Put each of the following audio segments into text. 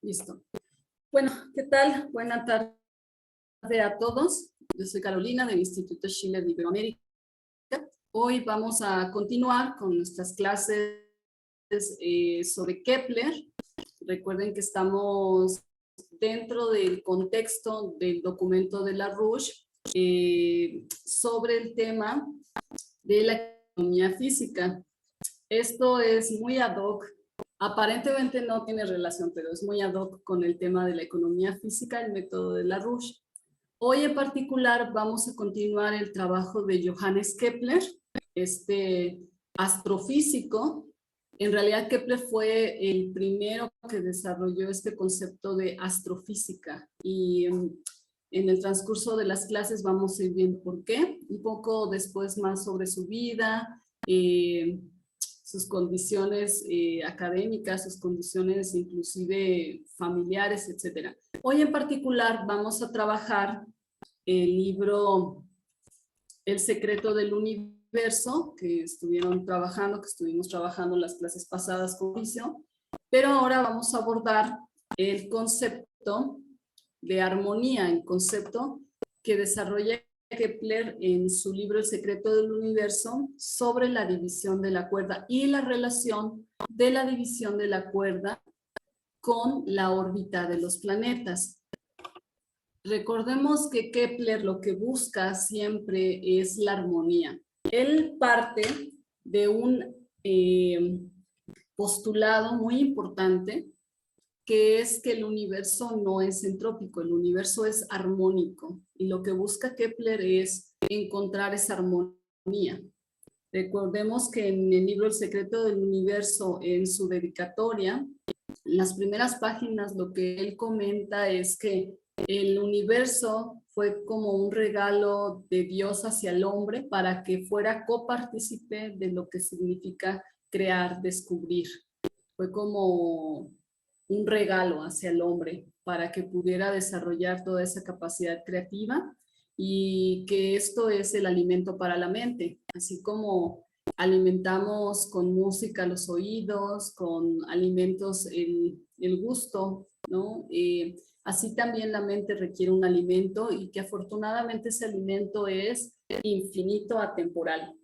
Listo. Bueno, ¿qué tal? Buena tarde a todos. Yo soy Carolina del Instituto Schiller de Iberoamérica. Hoy vamos a continuar con nuestras clases sobre Kepler. Recuerden que estamos dentro del contexto del documento de LaRouche sobre el tema de la economía física. Esto es muy ad hoc. Aparentemente no tiene relación, pero es muy ad hoc con el tema de la economía física, el método de LaRouche. Hoy en particular vamos a continuar el trabajo de Johannes Kepler, este astrofísico. En realidad Kepler fue el primero que desarrolló este concepto de astrofísica y en el transcurso de las clases vamos a ir viendo por qué, un poco después más sobre su vida, sus condiciones académicas, sus condiciones inclusive familiares, etc. Hoy en particular vamos a trabajar el libro El secreto del universo, que estuvimos trabajando en las clases pasadas con Mauricio, pero ahora vamos a abordar el concepto de armonía, el concepto que desarrolla Kepler en su libro El secreto del universo sobre la división de la cuerda y la relación de la división de la cuerda con la órbita de los planetas. Recordemos que Kepler lo que busca siempre es la armonía. Él parte de un postulado muy importante, que es que el universo no es entrópico, el universo es armónico. Y lo que busca Kepler es encontrar esa armonía. Recordemos que en el libro El secreto del universo, en su dedicatoria, en las primeras páginas lo que él comenta es que el universo fue como un regalo de Dios hacia el hombre para que fuera copartícipe de lo que significa crear, descubrir. Fue como un regalo hacia el hombre para que pudiera desarrollar toda esa capacidad creativa y que esto es el alimento para la mente, así como alimentamos con música los oídos, con alimentos el gusto, ¿no? Así también la mente requiere un alimento y que afortunadamente ese alimento es infinito atemporal.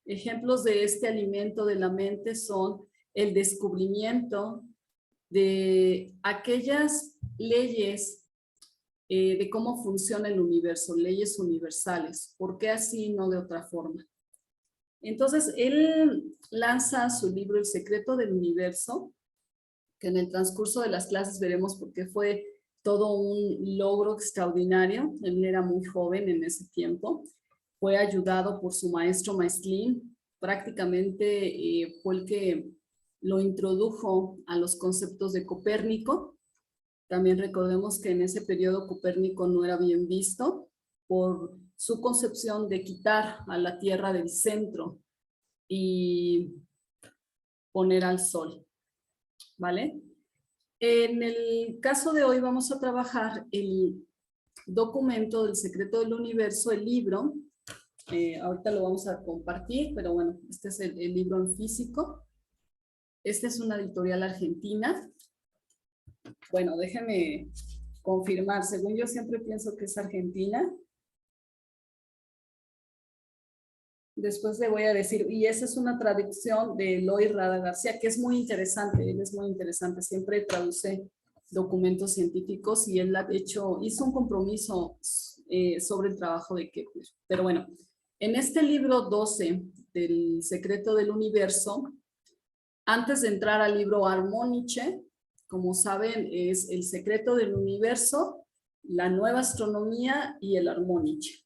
Ejemplos de este alimento de la mente son el descubrimiento de aquellas leyes de cómo funciona el universo, leyes universales. ¿Por qué así, no de otra forma? Entonces, él lanza su libro El secreto del universo, que en el transcurso de las clases veremos por qué fue todo un logro extraordinario. Él era muy joven en ese tiempo. Fue ayudado por su maestro Maestlin. Prácticamente fue el que lo introdujo a los conceptos de Copérnico. También recordemos que en ese periodo Copérnico no era bien visto por su concepción de quitar a la Tierra del centro y poner al Sol, ¿vale? En el caso de hoy vamos a trabajar el documento del secreto del universo, el libro. Ahorita lo vamos a compartir, pero bueno, este es el libro en físico. Esta es una editorial argentina. Bueno, déjenme confirmar. Según yo siempre pienso que es argentina. Después le voy a decir, y esa es una traducción de Eloy Rada García, que es muy interesante, él es muy interesante, siempre traduce documentos científicos y él hizo un compromiso sobre el trabajo de Kepler. Pero bueno, en este libro 12 del secreto del universo, antes de entrar al libro Armoniche, como saben, es el secreto del universo, la nueva astronomía y el Armoniche.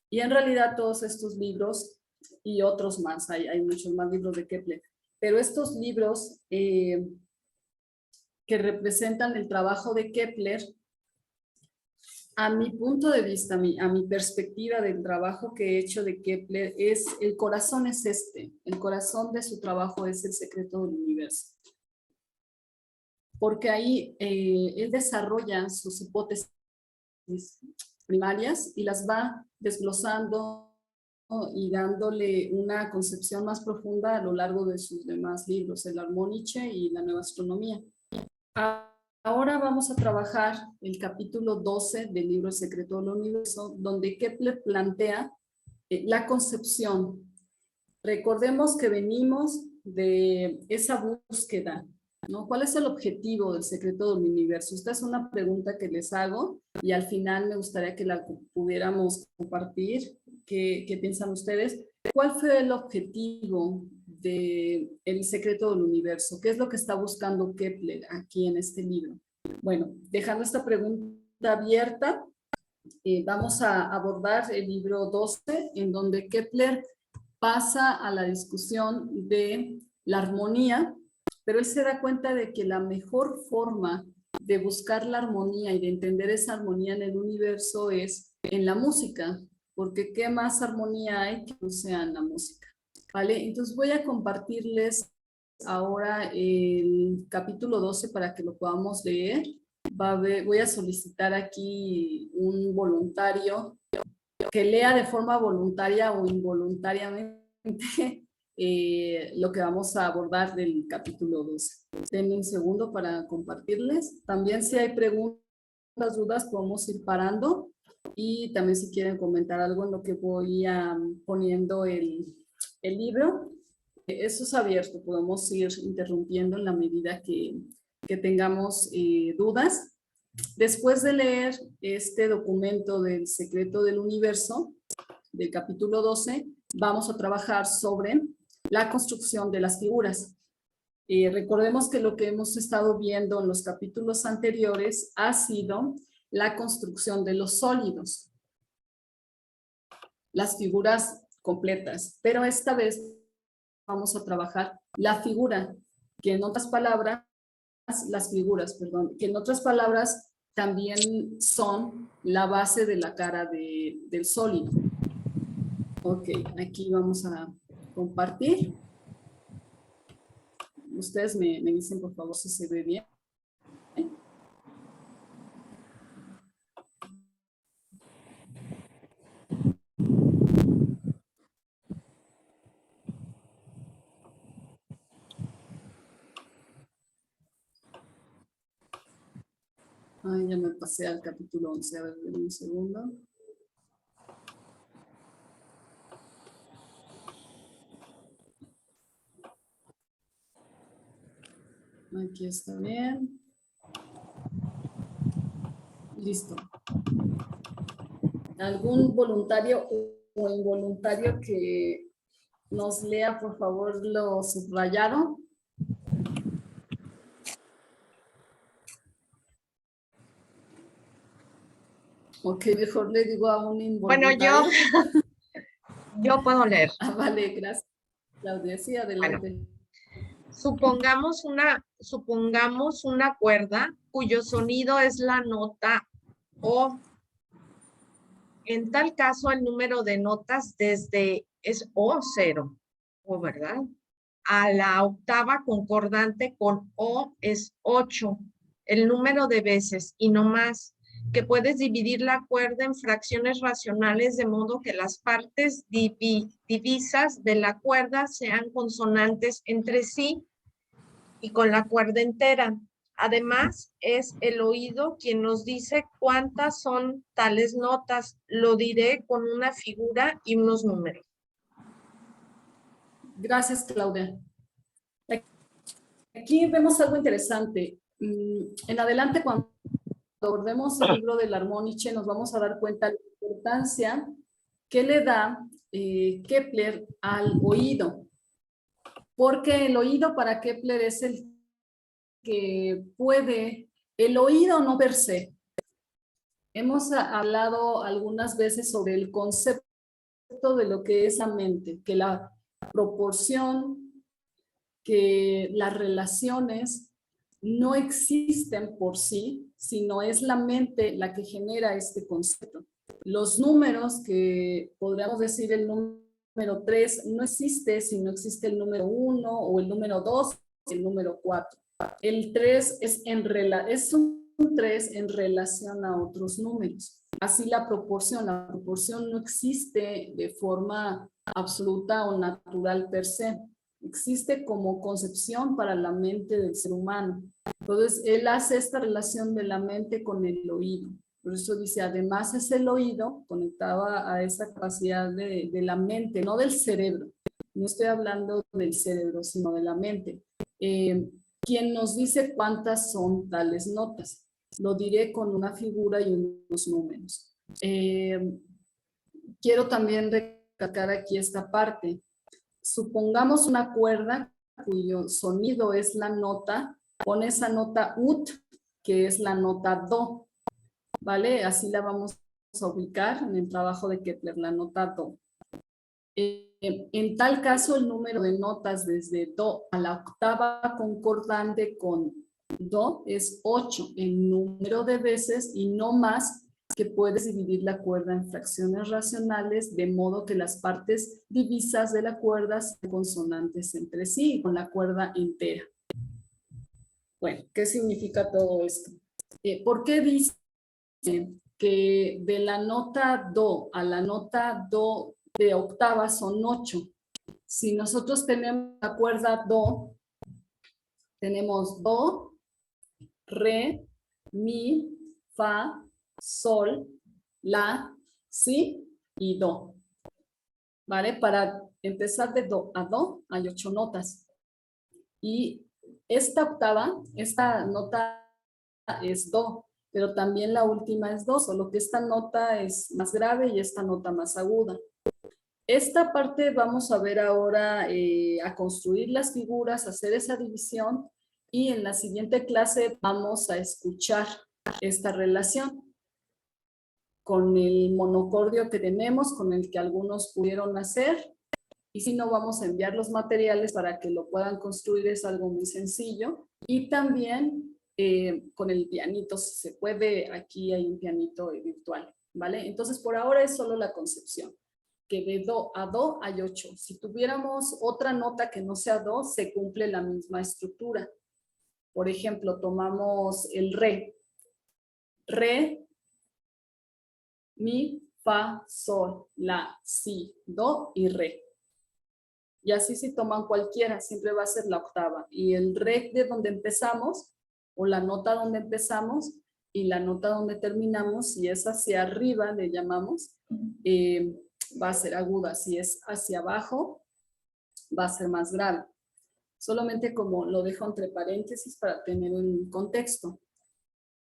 Y en realidad todos estos libros y otros más, hay muchos más libros de Kepler, pero estos libros que representan el trabajo de Kepler, a mi punto de vista, a mi perspectiva del trabajo que he hecho de Kepler, el corazón es el corazón de su trabajo es el secreto del universo. Porque ahí él desarrolla sus hipótesis primarias y las va desglosando y dándole una concepción más profunda a lo largo de sus demás libros, el Armoniche y la Nueva Astronomía. Ahora vamos a trabajar el capítulo 12 del libro El secreto del universo, donde Kepler plantea la concepción. Recordemos que venimos de esa búsqueda, ¿no? ¿Cuál es el objetivo del secreto del universo? Esta es una pregunta que les hago y al final me gustaría que la pudiéramos compartir. ¿Qué piensan ustedes? ¿Cuál fue el objetivo del secreto del universo? ¿Qué es lo que está buscando Kepler aquí en este libro? Bueno, dejando esta pregunta abierta, vamos a abordar el libro 12, en donde Kepler pasa a la discusión de la armonía, pero él se da cuenta de que la mejor forma de buscar la armonía y de entender esa armonía en el universo es en la música, porque ¿qué más armonía hay que no sea en la música? ¿Vale? Entonces voy a compartirles ahora el capítulo 12 para que lo podamos leer. Voy a solicitar aquí un voluntario que lea de forma voluntaria o involuntariamente lo que vamos a abordar del capítulo 12. Denme un segundo para compartirles. También si hay preguntas, dudas, podemos ir parando. Y también si quieren comentar algo en lo que voy poniendo el libro, eso es abierto. Podemos ir interrumpiendo en la medida que tengamos dudas. Después de leer este documento del secreto del universo, del capítulo 12, vamos a trabajar sobre la construcción de las figuras. Recordemos que lo que hemos estado viendo en los capítulos anteriores ha sido la construcción de los sólidos, las figuras completas, pero esta vez vamos a trabajar la figura, que en otras palabras, las figuras, perdón, que en otras palabras también son la base de la cara del sólido. Ok, aquí vamos a compartir. Ustedes me dicen por favor si se ve bien. Ay, ya me pasé al capítulo 11, a ver, un segundo. Aquí está bien. Listo. ¿Algún voluntario o involuntario que nos lea, por favor, lo subrayado? Ok, mejor le digo a un Bueno, involuntario. yo puedo leer. Ah, vale, gracias. Claudia, sí, adelante. Bueno, supongamos una cuerda cuyo sonido es la nota O. En tal caso, el número de notas es O0, ¿o verdad? A la octava concordante con O es 8. El número de veces y no más, que puedes dividir la cuerda en fracciones racionales de modo que las partes divisas de la cuerda sean consonantes entre sí y con la cuerda entera. Además, es el oído quien nos dice cuántas son tales notas. Lo diré con una figura y unos números. Gracias, Claudia. Aquí vemos algo interesante. En adelante, cuando abordemos el libro del Armóniche, nos vamos a dar cuenta de la importancia que le da Kepler al oído. Porque el oído para Kepler es el que puede, el oído no per se. Hemos hablado algunas veces sobre el concepto de lo que es la mente, que la proporción, que las relaciones no existen por sí, sino es la mente la que genera este concepto. Los números, que podríamos decir el número 3, no existe si no existe el número 1 o el número 2, el número 4. El 3 es un 3 en relación a otros números. Así la proporción no existe de forma absoluta o natural per se. existe como concepción para la mente del ser humano. Entonces, él hace esta relación de la mente con el oído. Por eso dice, además es el oído conectado a esa capacidad de la mente, no del cerebro. No estoy hablando del cerebro, sino de la mente. Quien nos dice cuántas son tales notas. Lo diré con una figura y unos números. Quiero también recalcar aquí esta parte. Supongamos una cuerda cuyo sonido es la nota, pon esa nota ut, que es la nota do, ¿vale? Así la vamos a ubicar en el trabajo de Kepler, la nota do. En tal caso, el número de notas desde do a la octava concordante con do es 8 en número de veces y no más, que puedes dividir la cuerda en fracciones racionales de modo que las partes divisas de la cuerda sean consonantes entre sí con la cuerda entera. Bueno, ¿qué significa todo esto? ¿Por qué dice que de la nota do a la nota do de octava son 8? Si nosotros tenemos la cuerda do, tenemos do, re, mi, fa, sol, la, si y do. ¿Vale? Para empezar de do a do hay 8 notas. Y esta octava, esta nota es do, pero también la última es do, solo que esta nota es más grave y esta nota más aguda. Esta parte vamos a ver ahora a construir las figuras, hacer esa división y en la siguiente clase vamos a escuchar esta relación con el monocordio que tenemos, con el que algunos pudieron hacer, y si no vamos a enviar los materiales para que lo puedan construir, es algo muy sencillo, y también con el pianito, si se puede, aquí hay un pianito virtual, ¿vale? Entonces por ahora es solo la concepción, que de do a do hay 8. Si tuviéramos otra nota que no sea do, se cumple la misma estructura. Por ejemplo, tomamos el re. Re, mi, fa, sol, la, si, do y re. Y así si toman cualquiera, siempre va a ser la octava. Y el re de donde empezamos, o la nota donde empezamos, y la nota donde terminamos, si es hacia arriba, le llamamos, va a ser aguda. Si es hacia abajo, va a ser más grave. Solamente como lo dejo entre paréntesis para tener un contexto.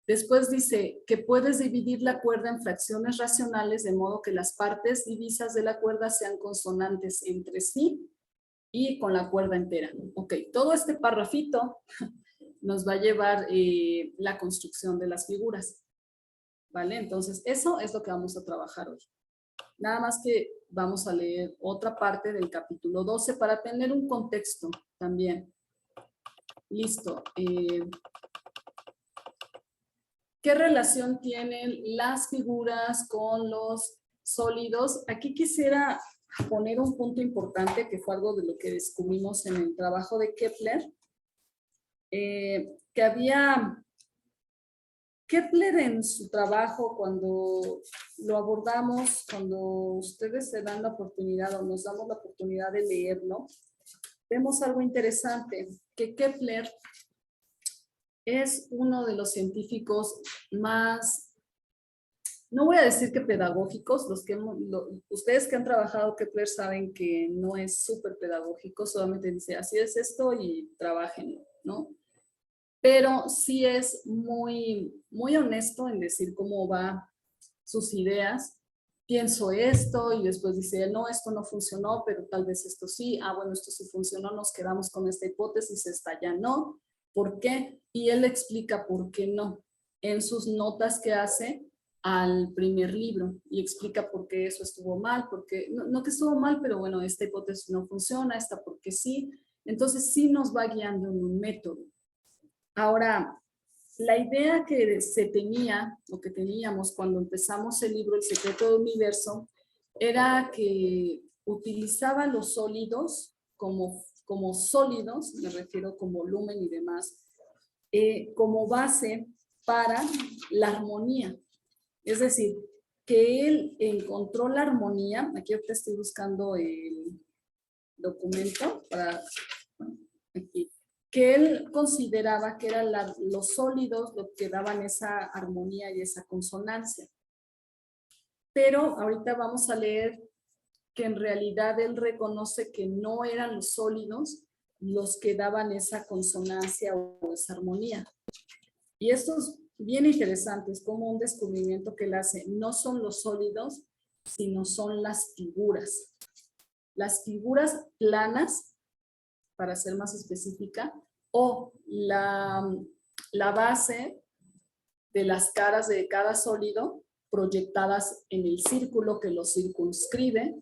Después dice que puedes dividir la cuerda en fracciones racionales de modo que las partes divisas de la cuerda sean consonantes entre sí y con la cuerda entera. Ok, todo este parrafito nos va a llevar la construcción de las figuras. ¿Vale? Entonces, eso es lo que vamos a trabajar hoy. Nada más que vamos a leer otra parte del capítulo 12 para tener un contexto también. Listo. ¿Qué relación tienen las figuras con los sólidos? Aquí quisiera poner un punto importante que fue algo de lo que descubrimos en el trabajo de Kepler, que había Kepler en su trabajo, cuando lo abordamos, cuando ustedes se dan la oportunidad o nos damos la oportunidad de leerlo, vemos algo interesante, que Kepler es uno de los científicos más, no voy a decir que pedagógicos, ustedes que han trabajado Kepler saben que no es súper pedagógico, solamente dice así es esto y trabajen, ¿no? Pero sí es muy, muy honesto en decir cómo va sus ideas. Pienso esto y después dice, no, esto no funcionó, pero tal vez esto sí. Ah, bueno, esto sí funcionó, nos quedamos con esta hipótesis, esta ya no. ¿Por qué? Y él explica por qué no en sus notas que hace al primer libro y explica por qué eso estuvo mal, porque no que estuvo mal, pero bueno, esta hipótesis no funciona, esta porque sí. Entonces sí nos va guiando en un método. Ahora, la idea que se tenía, o que teníamos cuando empezamos el libro El secreto del universo, era que utilizaba los sólidos como sólidos, me refiero con volumen y demás, como base para la armonía. Es decir, que él encontró la armonía, aquí ahorita estoy buscando documento, aquí, que él consideraba que eran los sólidos los que daban esa armonía y esa consonancia. Pero ahorita vamos a leer que en realidad él reconoce que no eran los sólidos los que daban esa consonancia o esa armonía. Y esto es bien interesante, es como un descubrimiento que él hace. No son los sólidos, sino son las figuras. Las figuras planas, para ser más específica, o la base de las caras de cada sólido proyectadas en el círculo que lo circunscribe,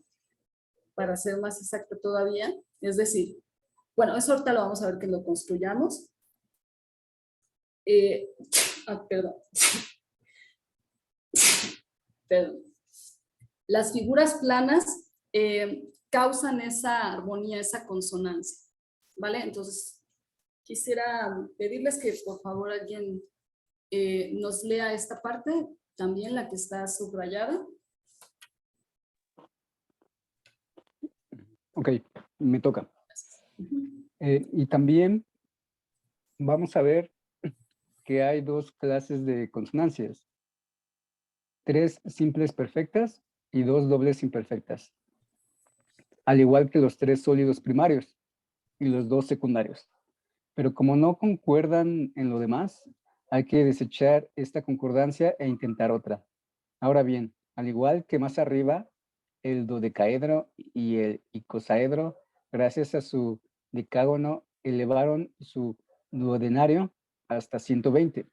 para ser más exacto todavía. Es decir, bueno, eso ahorita lo vamos a ver que lo construyamos. Perdón. Perdón. Las figuras planas causan esa armonía, esa consonancia, ¿vale? Entonces, quisiera pedirles que por favor alguien nos lea esta parte, también la que está subrayada. Ok, me toca. Y también vamos a ver que hay dos clases de consonancias. 3 simples perfectas y 2 dobles imperfectas. Al igual que los 3 sólidos primarios y los 2 secundarios. Pero como no concuerdan en lo demás, hay que desechar esta concordancia e intentar otra. Ahora bien, al igual que más arriba, el dodecaedro y el icosaedro, gracias a su decágono, elevaron su duodenario hasta 120.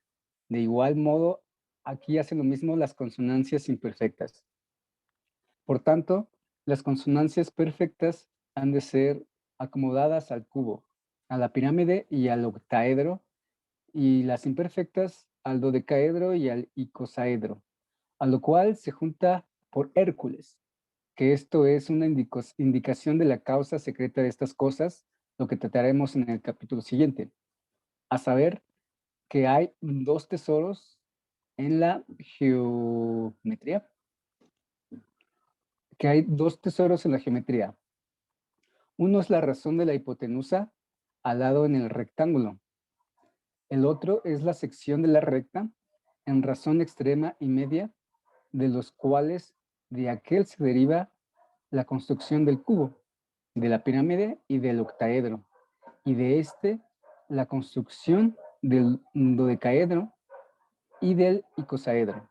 De igual modo, aquí hacen lo mismo las consonancias imperfectas. Por tanto, las consonancias perfectas han de ser acomodadas al cubo, a la pirámide y al octaedro, y las imperfectas al dodecaedro y al icosaedro, a lo cual se junta por Hércules, que esto es una indicación de la causa secreta de estas cosas, lo que trataremos en el capítulo siguiente, a saber que hay 2 tesoros en la geometría, Uno es la razón de la hipotenusa al lado en el rectángulo. El otro es la sección de la recta en razón extrema y media, de los cuales de aquel se deriva la construcción del cubo, de la pirámide y del octaedro, y de este la construcción del dodecaedro y del icosaedro.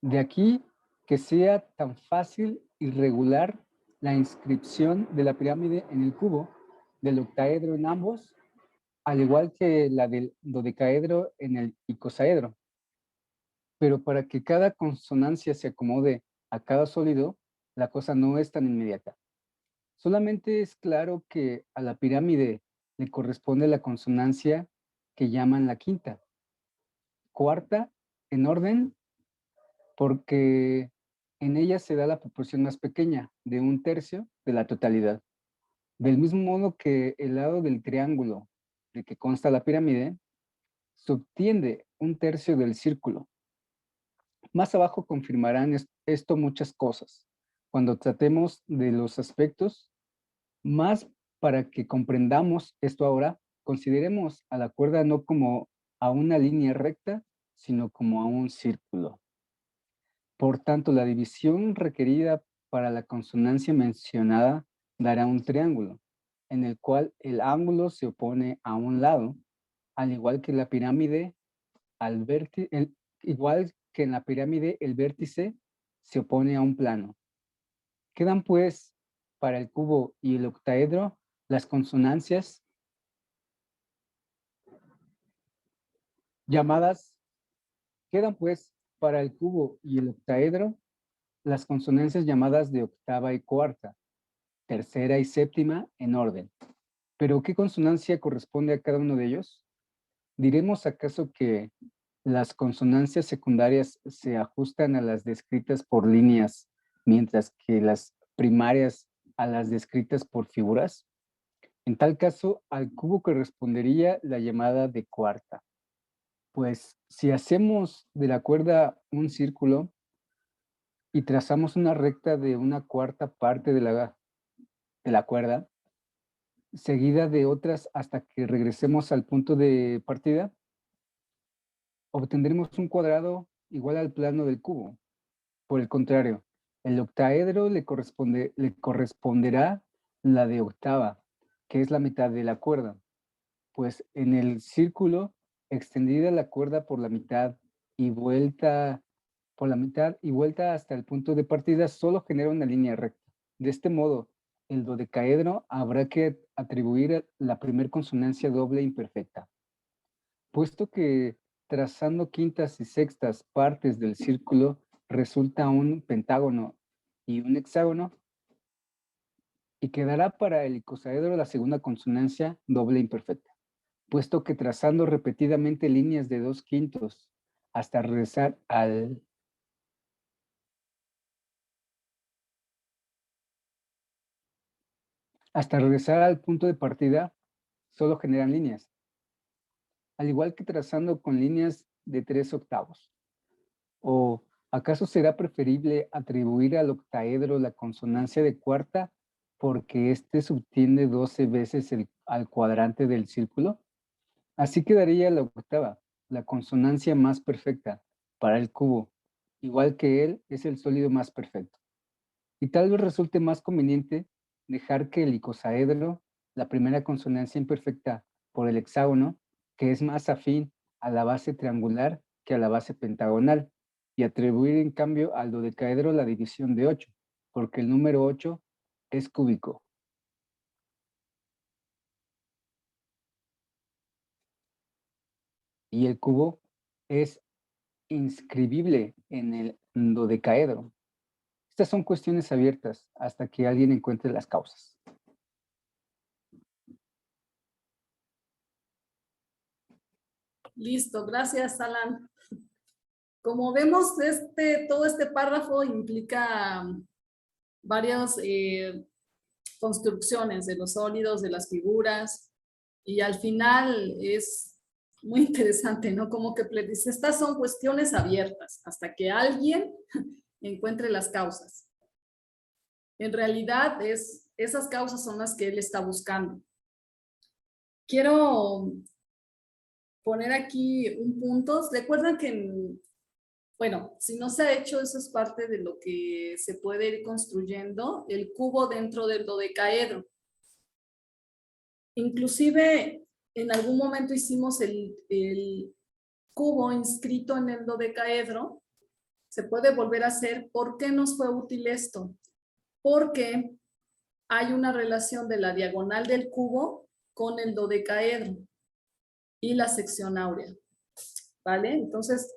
De aquí que sea tan fácil y regular la inscripción de la pirámide en el cubo, del octaedro en ambos, al igual que la del dodecaedro en el icosaedro. Pero para que cada consonancia se acomode a cada sólido, la cosa no es tan inmediata. Solamente es claro que a la pirámide le corresponde la consonancia que llaman la quinta, cuarta en orden, porque en ella se da la proporción más pequeña, de 1/3 de la totalidad. Del mismo modo que el lado del triángulo de que consta la pirámide subtiende 1/3 del círculo. Más abajo confirmarán esto muchas cosas, cuando tratemos de los aspectos. Más para que comprendamos esto ahora, consideremos a la cuerda no como a una línea recta, sino como a un círculo. Por tanto, la división requerida para la consonancia mencionada dará un triángulo, en el cual el ángulo se opone a un lado, al igual que la pirámide, igual que en la pirámide el vértice se opone a un plano. Quedan pues para el cubo y el octaedro las consonancias llamadas, quedan pues para el cubo y el octaedro las consonancias llamadas de octava y cuarta, tercera y séptima en orden. ¿Pero qué consonancia corresponde a cada uno de ellos? ¿Diremos acaso que las consonancias secundarias se ajustan a las descritas por líneas, mientras que las primarias a las descritas por figuras? En tal caso, al cubo correspondería la llamada de cuarta. Pues si hacemos de la cuerda un círculo y trazamos una recta de una cuarta parte de la cuerda, seguida de otras hasta que regresemos al punto de partida, obtendremos un cuadrado igual al plano del cubo. Por el contrario, el octaedro le corresponderá la de octava, que es la mitad de la cuerda, pues en el círculo, extendida la cuerda por la mitad y vuelta hasta el punto de partida, solo genera una línea recta. De este modo, el dodecaedro habrá que atribuir la primer consonancia doble imperfecta. Puesto que trazando quintas y sextas partes del círculo resulta un pentágono y un hexágono, y quedará para el icosaedro la segunda consonancia doble imperfecta, puesto que trazando repetidamente líneas de 2/5 hasta regresar al punto de partida, solo generan líneas, al igual que trazando con líneas de 3/8. ¿O acaso será preferible atribuir al octaedro la consonancia de cuarta porque éste subtiende 12 veces al cuadrante del círculo? Así quedaría la octava, la consonancia más perfecta para el cubo, igual que él es el sólido más perfecto. Y tal vez resulte más conveniente dejar que el icosaedro, la primera consonancia imperfecta por el hexágono, que es más afín a la base triangular que a la base pentagonal, y atribuir en cambio al dodecaedro la división de 8, porque el número 8 es cúbico. Y el cubo es inscribible en el dodecaedro. Estas son cuestiones abiertas hasta que alguien encuentre las causas. Listo, gracias, Alan. Como vemos, todo este párrafo implica varias construcciones de los sólidos, de las figuras, y al final es muy interesante, ¿no? Como que dice, estas son cuestiones abiertas hasta que alguien encuentre las causas. En realidad, esas causas son las que él está buscando. Quiero poner aquí un punto. Recuerden que, bueno, si no se ha hecho, eso es parte de lo que se puede ir construyendo, el cubo dentro del dodecaedro. Inclusive, en algún momento hicimos el cubo inscrito en el dodecaedro. Se puede volver a hacer. ¿Por qué nos fue útil esto? Porque hay una relación de la diagonal del cubo con el dodecaedro y la sección áurea, ¿vale? Entonces,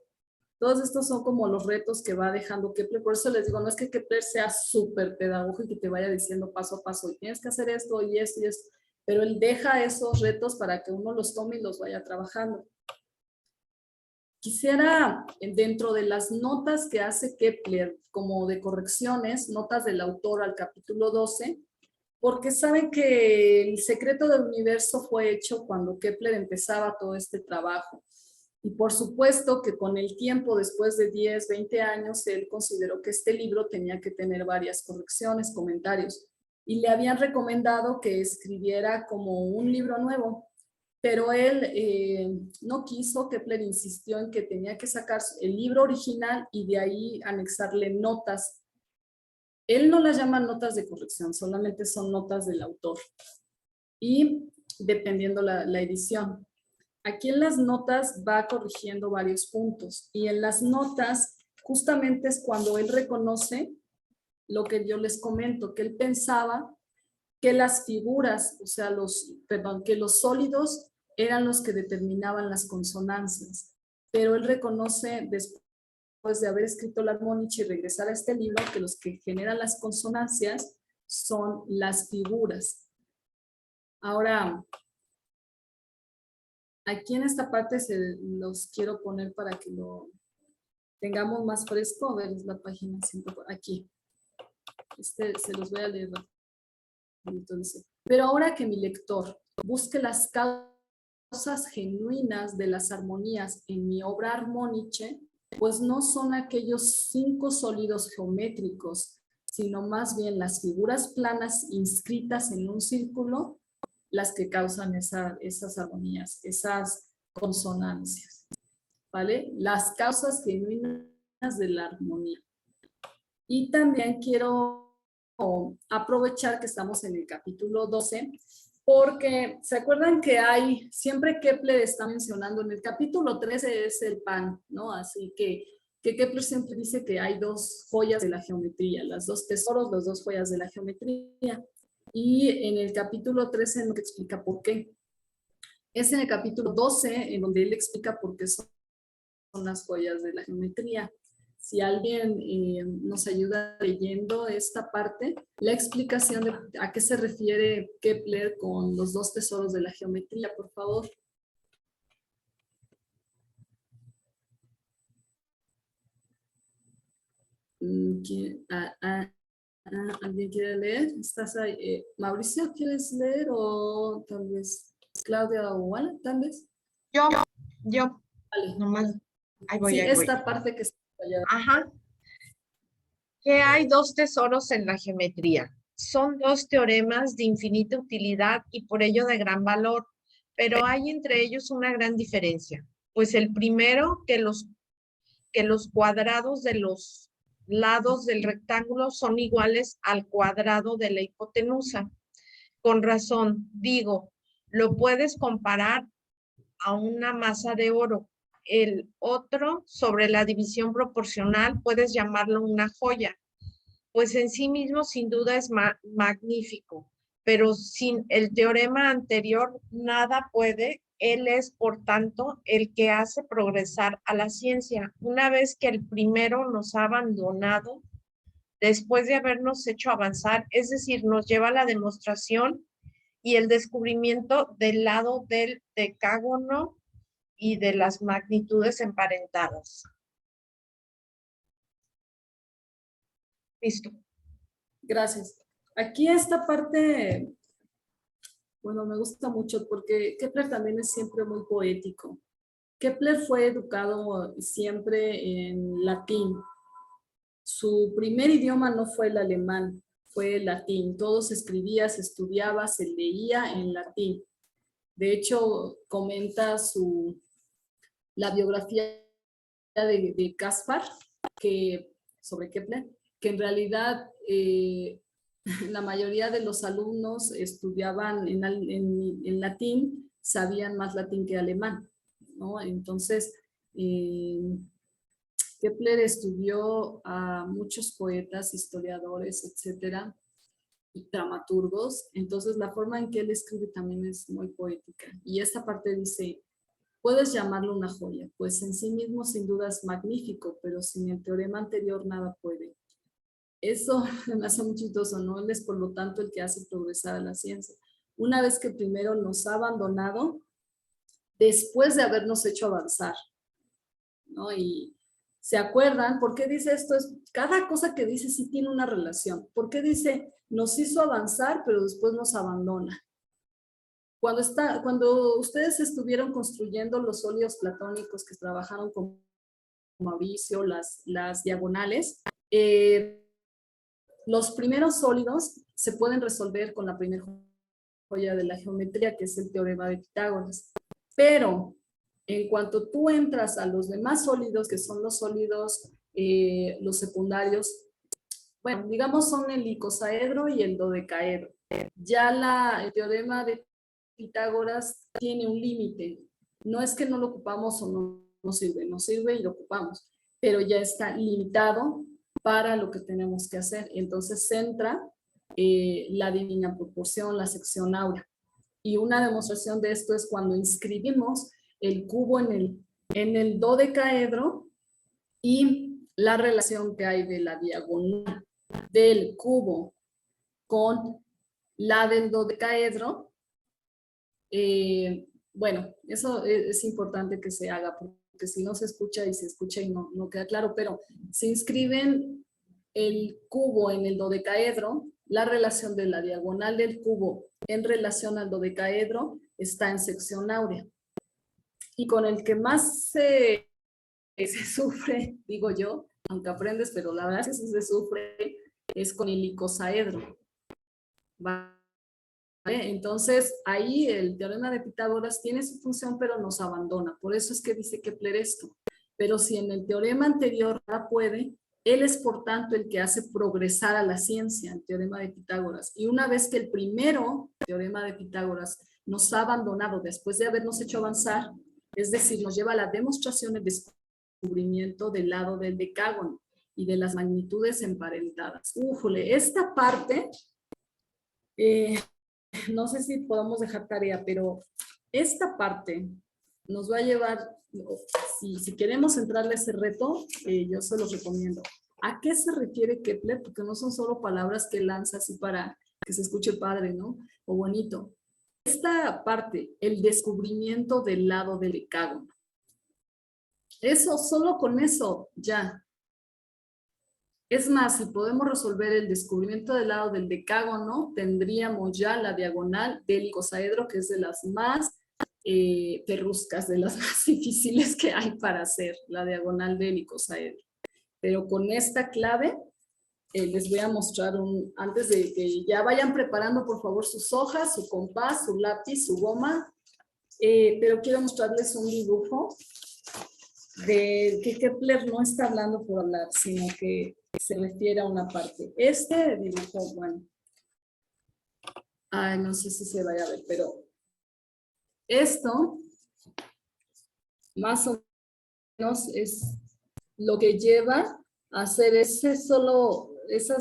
todos estos son como los retos que va dejando Kepler. Por eso les digo, no es que Kepler sea súper pedagógico y que te vaya diciendo paso a paso, y tienes que hacer esto y esto y esto, pero él deja esos retos para que uno los tome y los vaya trabajando. Quisiera, dentro de las notas que hace Kepler, como de correcciones, notas del autor al capítulo 12, porque saben que el secreto del universo fue hecho cuando Kepler empezaba todo este trabajo. Y por supuesto que con el tiempo, después de 10, 20 años, él consideró que este libro tenía que tener varias correcciones, comentarios. Y le habían recomendado que escribiera como un libro nuevo. Pero él no quiso. Kepler insistió en que tenía que sacar el libro original y de ahí anexarle notas. Él no las llama notas de corrección, solamente son notas del autor. Y dependiendo la edición. Aquí en las notas va corrigiendo varios puntos. Y en las notas justamente es cuando él reconoce lo que yo les comento, que él pensaba que las figuras, o sea, que los sólidos eran los que determinaban las consonancias. Pero él reconoce, después de haber escrito la armónica y regresar a este libro, que los que generan las consonancias son las figuras. Ahora, aquí en esta parte los quiero poner para que lo tengamos más fresco. A ver, es la página 5, aquí. Se los voy a leer. Entonces, pero ahora que mi lector busque las causas genuinas de las armonías en mi obra armóniche, pues no son aquellos 5 sólidos geométricos, sino más bien las figuras planas inscritas en un círculo, las que causan esas armonías, esas consonancias, ¿vale? Las causas genuinas de la armonía. Y también quiero aprovechar que estamos en el capítulo 12, porque se acuerdan que hay, siempre Kepler está mencionando, en el capítulo 13 es el pan, ¿no? Así que Kepler siempre dice que hay dos joyas de la geometría, las dos tesoros, las dos joyas de la geometría. Y en el capítulo 13 no explica por qué. Es en el capítulo 12 en donde él explica por qué son las joyas de la geometría. Si alguien nos ayuda leyendo esta parte, la explicación de a qué se refiere Kepler con los dos tesoros de la geometría, por favor. ¿Alguien quiere leer? ¿Estás ahí? Mauricio, ¿quieres leer? O tal vez Claudia o Ana, tal vez. Yo, Vale. nomás, ahí voy, Sí, ahí voy. esta parte que está allá. Ajá. Que hay dos tesoros en la geometría. Son dos teoremas de infinita utilidad y por ello de gran valor, pero hay entre ellos una gran diferencia. Pues el primero, que los cuadrados de los lados del rectángulo son iguales al cuadrado de la hipotenusa. Con razón, digo, lo puedes comparar a una masa de oro. El otro, sobre la división proporcional, puedes llamarlo una joya, pues en sí mismo sin duda es magnífico, pero sin el teorema anterior nada puede. Él es, por tanto, el que hace progresar a la ciencia. Una vez que el primero nos ha abandonado, después de habernos hecho avanzar, es decir, nos lleva a la demostración y el descubrimiento del lado del decágono y de las magnitudes emparentadas. Listo. Gracias. Aquí esta parte, bueno, me gusta mucho porque Kepler también es siempre muy poético. Kepler fue educado siempre en latín. Su primer idioma no fue el alemán, fue el latín. Todo se escribía, se estudiaba, se leía en latín. De hecho, comenta la biografía de Caspar sobre Kepler, que en realidad la mayoría de los alumnos estudiaban en latín, sabían más latín que alemán, ¿no? Entonces, Kepler estudió a muchos poetas, historiadores, etcétera, y dramaturgos. Entonces, la forma en que él escribe también es muy poética. Y esta parte dice: puedes llamarlo una joya, pues en sí mismo sin duda es magnífico, pero sin el teorema anterior nada puede. Eso me hace muy chistoso, ¿no? Él es por lo tanto el que hace progresar a la ciencia. Una vez que primero nos ha abandonado, después de habernos hecho avanzar, ¿no? Y ¿se acuerdan? ¿Por qué dice esto? Cada cosa que dice sí tiene una relación. ¿Por qué dice nos hizo avanzar, pero después nos abandona? Cuando ustedes estuvieron construyendo los óleos platónicos que trabajaron con Mauricio, las diagonales, los primeros sólidos se pueden resolver con la primera joya de la geometría, que es el teorema de Pitágoras. Pero en cuanto tú entras a los demás sólidos, que son los sólidos, los secundarios, bueno, digamos son el icosaedro y el dodecaedro. Ya el teorema de Pitágoras tiene un límite. No es que no lo ocupamos o no sirve, nos sirve y lo ocupamos, pero ya está limitado para lo que tenemos que hacer. Entonces entra la divina proporción, la sección áurea. Y una demostración de esto es cuando inscribimos el cubo en el dodecaedro y la relación que hay de la diagonal del cubo con la del dodecaedro. Bueno, eso es importante que se haga, porque si no se escucha y no queda claro, pero se inscriben el cubo en el dodecaedro, la relación de la diagonal del cubo en relación al dodecaedro está en sección áurea. Y con el que más se sufre, digo yo, aunque aprendes, pero la verdad es que se sufre, es con el icosaedro. ¿Vale? ¿vale? Entonces, ahí el teorema de Pitágoras tiene su función, pero nos abandona. Por eso es que dice Kepler esto. Pero si en el teorema anterior ya puede, él es por tanto el que hace progresar a la ciencia, el teorema de Pitágoras. Y una vez que el primero teorema de Pitágoras nos ha abandonado después de habernos hecho avanzar, es decir, nos lleva a la demostración del descubrimiento del lado del decágono y de las magnitudes emparentadas. Újole, esta parte, no sé si podemos dejar tarea, pero esta parte nos va a llevar, si queremos entrarle a ese reto, yo se los recomiendo. ¿A qué se refiere Kepler? Porque no son solo palabras que lanza así para que se escuche padre, ¿no? O bonito. Esta parte, el descubrimiento del lado del decágono. Eso, solo con eso, ya. Es más, si podemos resolver el descubrimiento del lado del decágono, tendríamos ya la diagonal del icosaedro, que es de las más perruscas, de las más difíciles que hay para hacer, la diagonal del icosaedro. Pero con esta clave, les voy a mostrar antes de que ya vayan preparando, por favor, sus hojas, su compás, su lápiz, su goma, pero quiero mostrarles un dibujo de que Kepler no está hablando por hablar, sino que se refiere a una parte. Este dibujo, bueno, no sé si se vaya a ver, pero esto más o menos es lo que lleva a hacer esas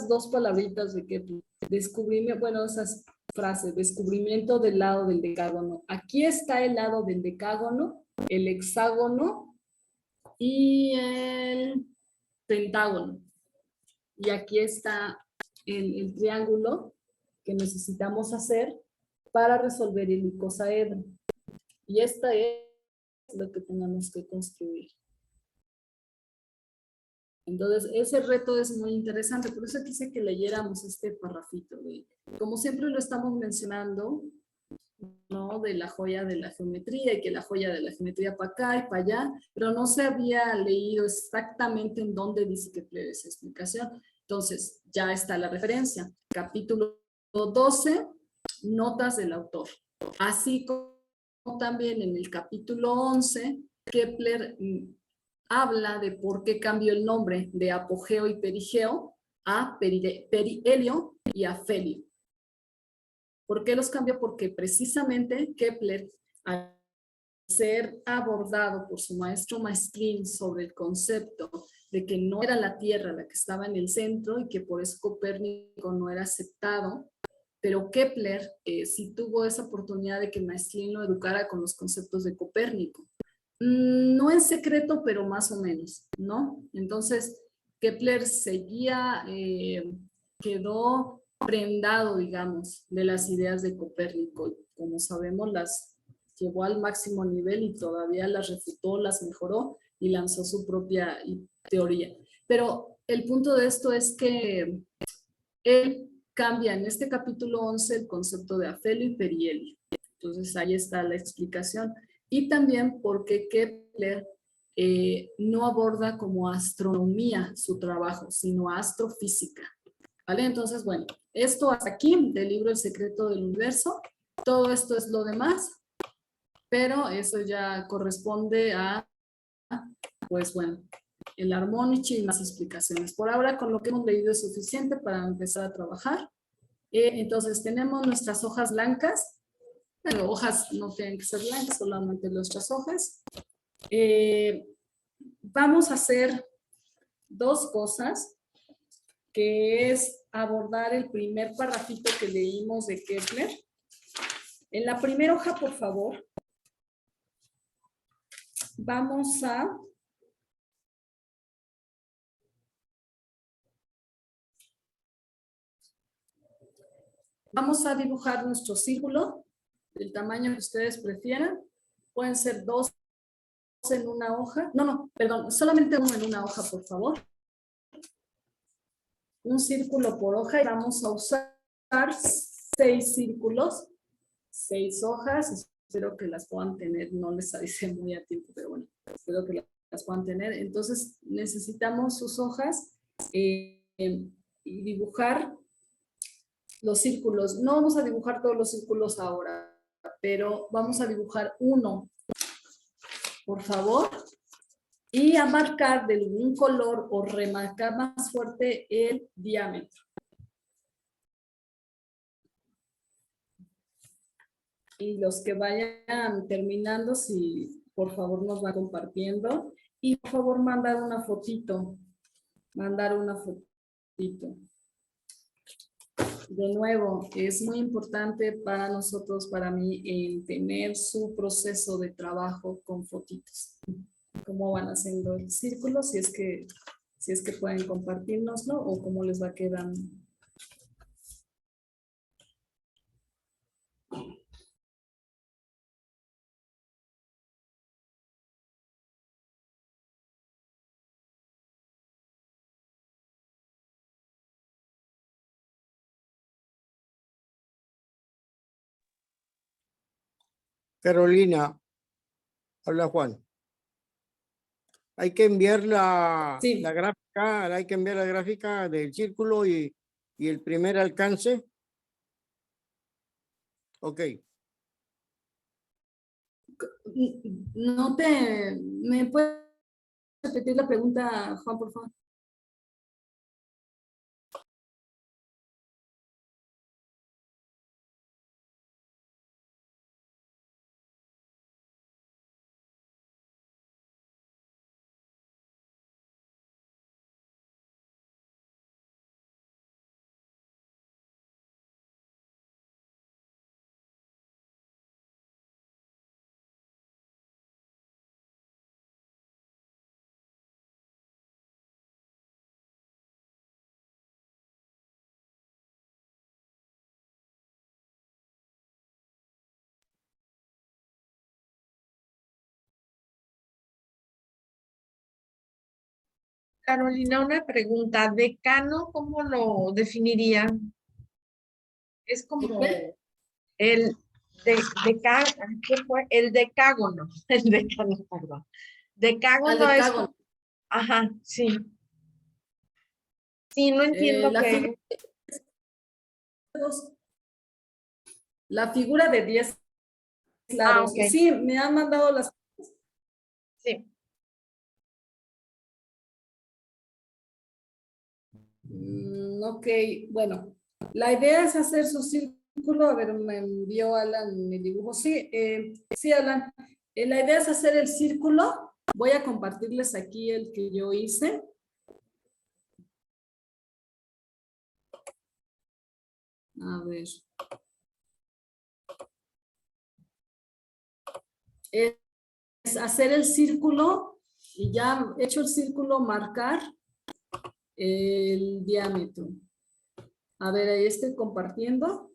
dos palabritas de Kepler, descubrimiento, bueno, esas frases, descubrimiento del lado del decágono. Aquí está el lado del decágono, el hexágono y el pentágono. Y aquí está el triángulo que necesitamos hacer para resolver el icosaedro. Y esta es lo que tenemos que construir. Entonces, ese reto es muy interesante. Por eso quise que leyéramos este parrafito. Como siempre lo estamos mencionando, ¿no? De la joya de la geometría y que la joya de la geometría para acá y para allá, pero no se había leído exactamente en dónde dice Kepler esa explicación. Entonces, ya está la referencia. Capítulo 12, notas del autor. Así como también en el capítulo 11, Kepler habla de por qué cambió el nombre de apogeo y perigeo a perihelio y a felio. ¿Por qué los cambió? Porque precisamente Kepler, al ser abordado por su maestro Maestrin sobre el concepto de que no era la Tierra la que estaba en el centro y que por eso Copérnico no era aceptado, pero Kepler sí tuvo esa oportunidad de que Maestrin lo educara con los conceptos de Copérnico. No en secreto, pero más o menos, ¿no? Entonces, Kepler seguía, quedó prendado, digamos, de las ideas de Copérnico. Como sabemos, las llevó al máximo nivel y todavía las refutó, las mejoró y lanzó su propia teoría. Pero el punto de esto es que él cambia en este capítulo 11 el concepto de afelio y perihelio. Entonces ahí está la explicación. Y también porque Kepler no aborda como astronomía su trabajo, sino astrofísica. ¿Vale? Entonces, bueno, esto hasta aquí del libro El secreto del universo. Todo esto es lo demás, pero eso ya corresponde a, pues bueno, el Harmonici y más explicaciones. Por ahora, con lo que hemos leído es suficiente para empezar a trabajar. Entonces, tenemos nuestras hojas blancas. Pero hojas no tienen que ser blancas, solamente nuestras hojas. Vamos a hacer dos cosas, que es abordar el primer parrafito que leímos de Kepler. En la primera hoja, por favor, vamos a dibujar nuestro círculo del tamaño que ustedes prefieran. Pueden ser dos en una hoja. No, perdón, solamente uno en una hoja, por favor. Un círculo por hoja y vamos a usar 6 círculos, 6 hojas. Espero que las puedan tener, no les avisé muy a tiempo, pero bueno, espero que las puedan tener. Entonces necesitamos sus hojas y dibujar los círculos. No vamos a dibujar todos los círculos ahora, pero vamos a dibujar uno, por favor. Y a marcar de un color o remarcar más fuerte el diámetro. Y los que vayan terminando, si por favor nos va compartiendo. Y por favor mandar una fotito. Mandar una fotito. De nuevo, es muy importante para nosotros, para mí, el tener su proceso de trabajo con fotitos. Cómo van haciendo el círculo, si es que pueden compartirnoslo o cómo les va quedando. Carolina, habla Juan. Hay que enviar Sí. la gráfica, hay que enviar la gráfica del círculo y el primer alcance. Ok. ¿Me puedes repetir la pregunta, Juan, por favor? Carolina, una pregunta. ¿Decano cómo lo definirían? Es como el ¿qué fue? El decágono. El decano, perdón. Decágono Al es. decágono. Ajá, sí. Sí, no entiendo qué. La figura de 10 lados. Ok. Sí, me han mandado las. Sí. Ok, bueno. La idea es hacer su círculo. A ver, me envió Alan mi dibujo. Sí, sí, Alan. La idea es hacer el círculo. Voy a compartirles aquí el que yo hice. A ver. Es hacer el círculo y ya hecho el círculo, marcar el diámetro. A ver, ahí estoy compartiendo.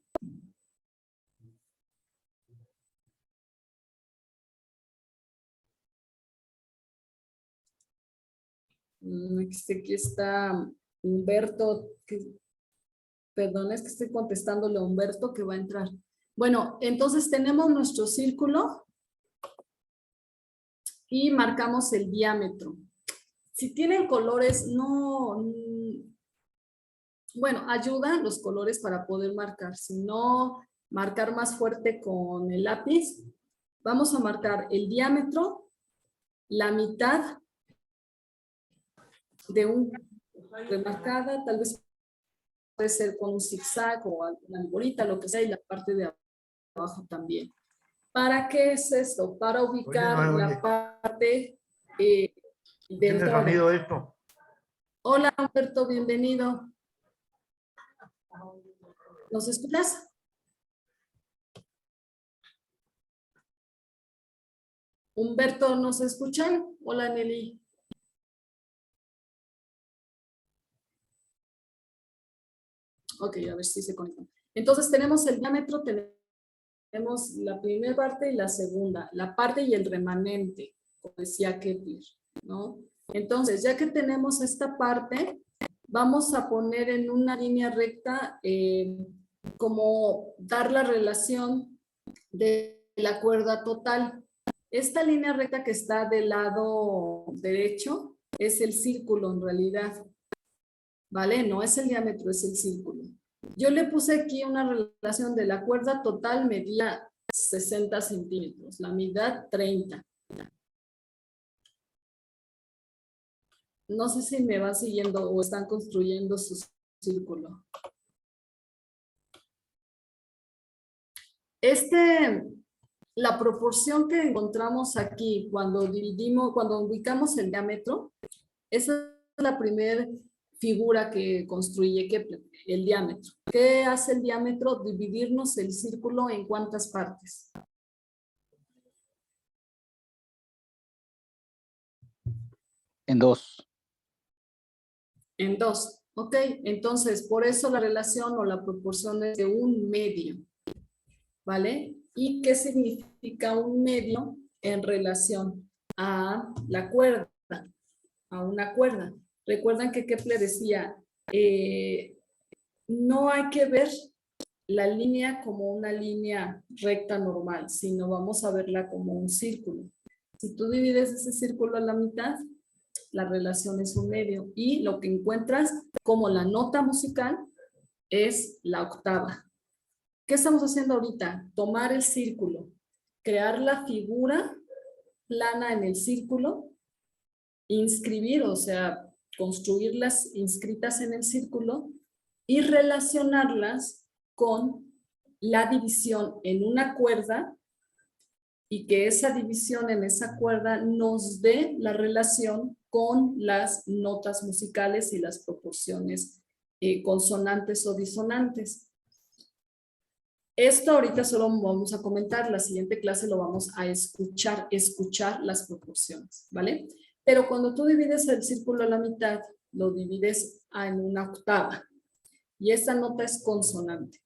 Aquí está Humberto. Perdón, es que estoy contestándole a Humberto que va a entrar. Bueno, entonces tenemos nuestro círculo y marcamos el diámetro. Si tienen colores, no... Bueno, ayudan los colores para poder marcar. Si no, marcar más fuerte con el lápiz. Vamos a marcar el diámetro, la mitad de un remarcada, tal vez puede ser con un zigzag o una bolita, lo que sea, y la parte de abajo también. ¿Para qué es esto? Para ubicar la parte del todo. Esto? Hola, Humberto, bienvenido. ¿Nos escuchas? Humberto, ¿nos escuchan? Hola, Nelly. Ok, a ver si se conectan. Entonces tenemos el diámetro, tenemos la primera parte y la segunda, la parte y el remanente, como decía Kepler, ¿no? Entonces, ya que tenemos esta parte, vamos a poner en una línea recta como dar la relación de la cuerda total. Esta línea recta que está del lado derecho es el círculo en realidad, ¿vale? No es el diámetro, es el círculo. Yo le puse aquí una relación de la cuerda total medía 60 centímetros, la mitad 30. No sé si me van siguiendo o están construyendo su círculo. La proporción que encontramos aquí cuando ubicamos el diámetro, esa es la primera figura que construye Kepler, el diámetro. ¿Qué hace el diámetro? Dividirnos el círculo en ¿cuántas partes? En dos. En dos. Ok, entonces por eso la relación o la proporción es de 1/2. ¿Vale? ¿Y qué significa 1/2 en relación a la cuerda? A una cuerda. Recuerdan que Kepler decía, no hay que ver la línea como una línea recta normal, sino vamos a verla como un círculo. Si tú divides ese círculo a la mitad, la relación es 1/2 y lo que encuentras como la nota musical es la octava. ¿Qué estamos haciendo ahorita? Tomar el círculo, crear la figura plana en el círculo, inscribir, o sea, construirlas inscritas en el círculo y relacionarlas con la división en una cuerda y que esa división en esa cuerda nos dé la relación con las notas musicales y las proporciones consonantes o disonantes. Esto ahorita solo vamos a comentar, la siguiente clase lo vamos a escuchar las proporciones, ¿vale? Pero cuando tú divides el círculo a la mitad, lo divides en una octava. Y esta nota es consonante.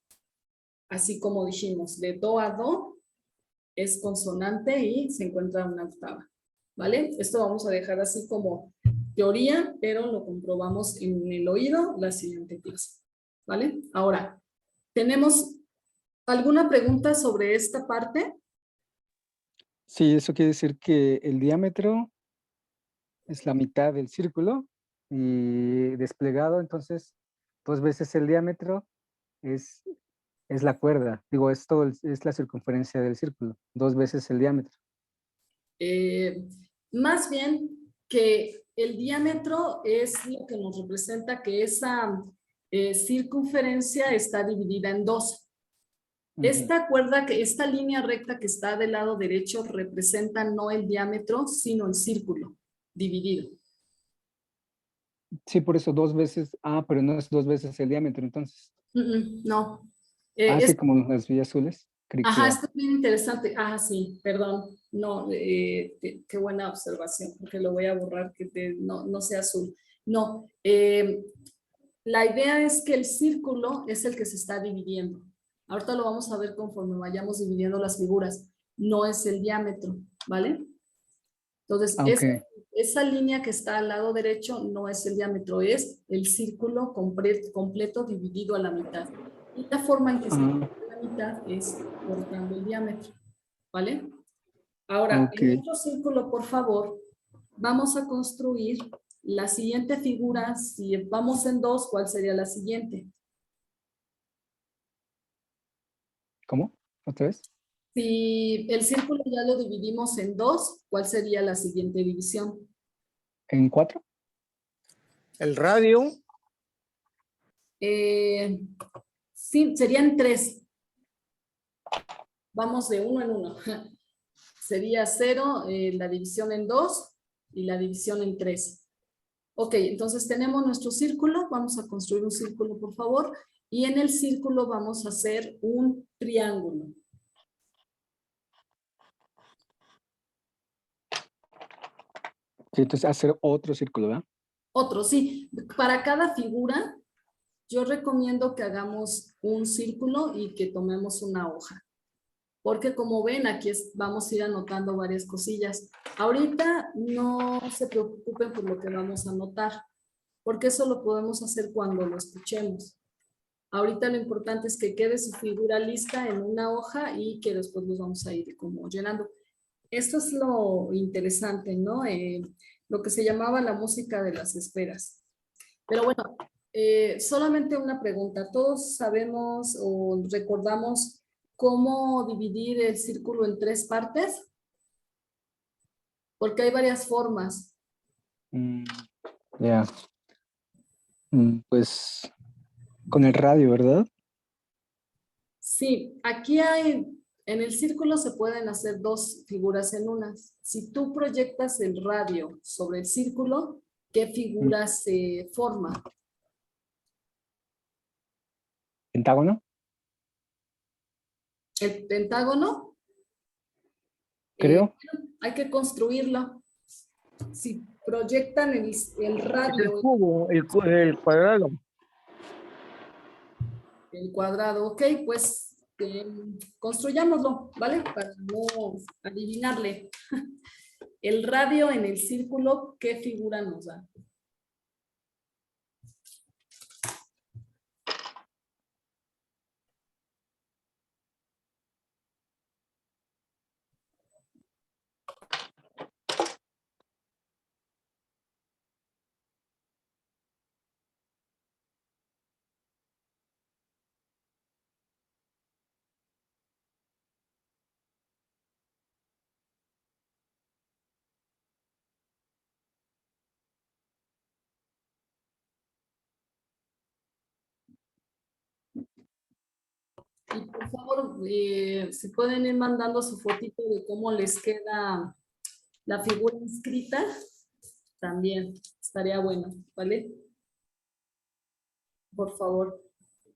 Así como dijimos, de do a do es consonante y se encuentra en una octava, ¿vale? Esto vamos a dejar así como teoría, pero lo comprobamos en el oído la siguiente clase, ¿vale? Ahora, tenemos ¿alguna pregunta sobre esta parte? Sí, eso quiere decir que el diámetro es la mitad del círculo y desplegado, entonces, 2 veces el diámetro es la cuerda. Digo, es la circunferencia del círculo, 2 veces el diámetro. Más bien que el diámetro es lo que nos representa que esa circunferencia está dividida en dos. Esta cuerda, esta línea recta que está del lado derecho representa no el diámetro, sino el círculo dividido. Sí, por eso 2 veces, pero no es 2 veces el diámetro, entonces. No. Así como las villas azules. Ajá, esto es bien interesante. Sí, perdón. No, qué buena observación, porque lo voy a borrar, que no sea azul. No, la idea es que el círculo es el que se está dividiendo. Ahorita lo vamos a ver conforme vayamos dividiendo las figuras. No es el diámetro, ¿vale? Entonces, esa línea que está al lado derecho no es el diámetro, es el círculo completo dividido a la mitad. Y la forma en que se divide a la mitad es cortando el diámetro, ¿vale? Ahora, en otro círculo, por favor, vamos a construir la siguiente figura. Si vamos en dos, ¿cuál sería la siguiente? ¿Cómo? ¿Otra vez? Si el círculo ya lo dividimos en dos, ¿cuál sería la siguiente división? ¿En 4? El radio. Sí, serían 3. Vamos de 1 en 1. Sería 0, la división en 2 y la división en 3. Ok, entonces tenemos nuestro círculo. Vamos a construir un círculo, por favor. Y en el círculo vamos a hacer un triángulo. Sí, entonces hacer otro círculo, ¿verdad? Otro, sí. Para cada figura, yo recomiendo que hagamos un círculo y que tomemos una hoja. Porque como ven, aquí vamos a ir anotando varias cosillas. Ahorita no se preocupen por lo que vamos a anotar, porque eso lo podemos hacer cuando lo escuchemos. Ahorita lo importante es que quede su figura lista en una hoja y que después los vamos a ir como llenando. Esto es lo interesante, ¿no? Lo que se llamaba la música de las esferas. Pero bueno, Solamente una pregunta. ¿Todos sabemos o recordamos cómo dividir el círculo en 3 partes? Porque hay varias formas. Ya. Pues con el radio, ¿verdad? Sí, aquí hay, en el círculo se pueden hacer 2 figuras en una. Si tú proyectas el radio sobre el círculo, ¿qué figura se forma? Pentágono. El pentágono. Creo. Hay que construirlo. Si proyectan el Es el radio, cubo, el cuadrado. el cuadrado, ok, pues construyámoslo, ¿vale? Para no adivinarle. El radio en el círculo, ¿qué figura nos da? Y por favor, si pueden ir mandando su fotito de cómo les queda la figura inscrita, también estaría bueno, ¿vale? Por favor.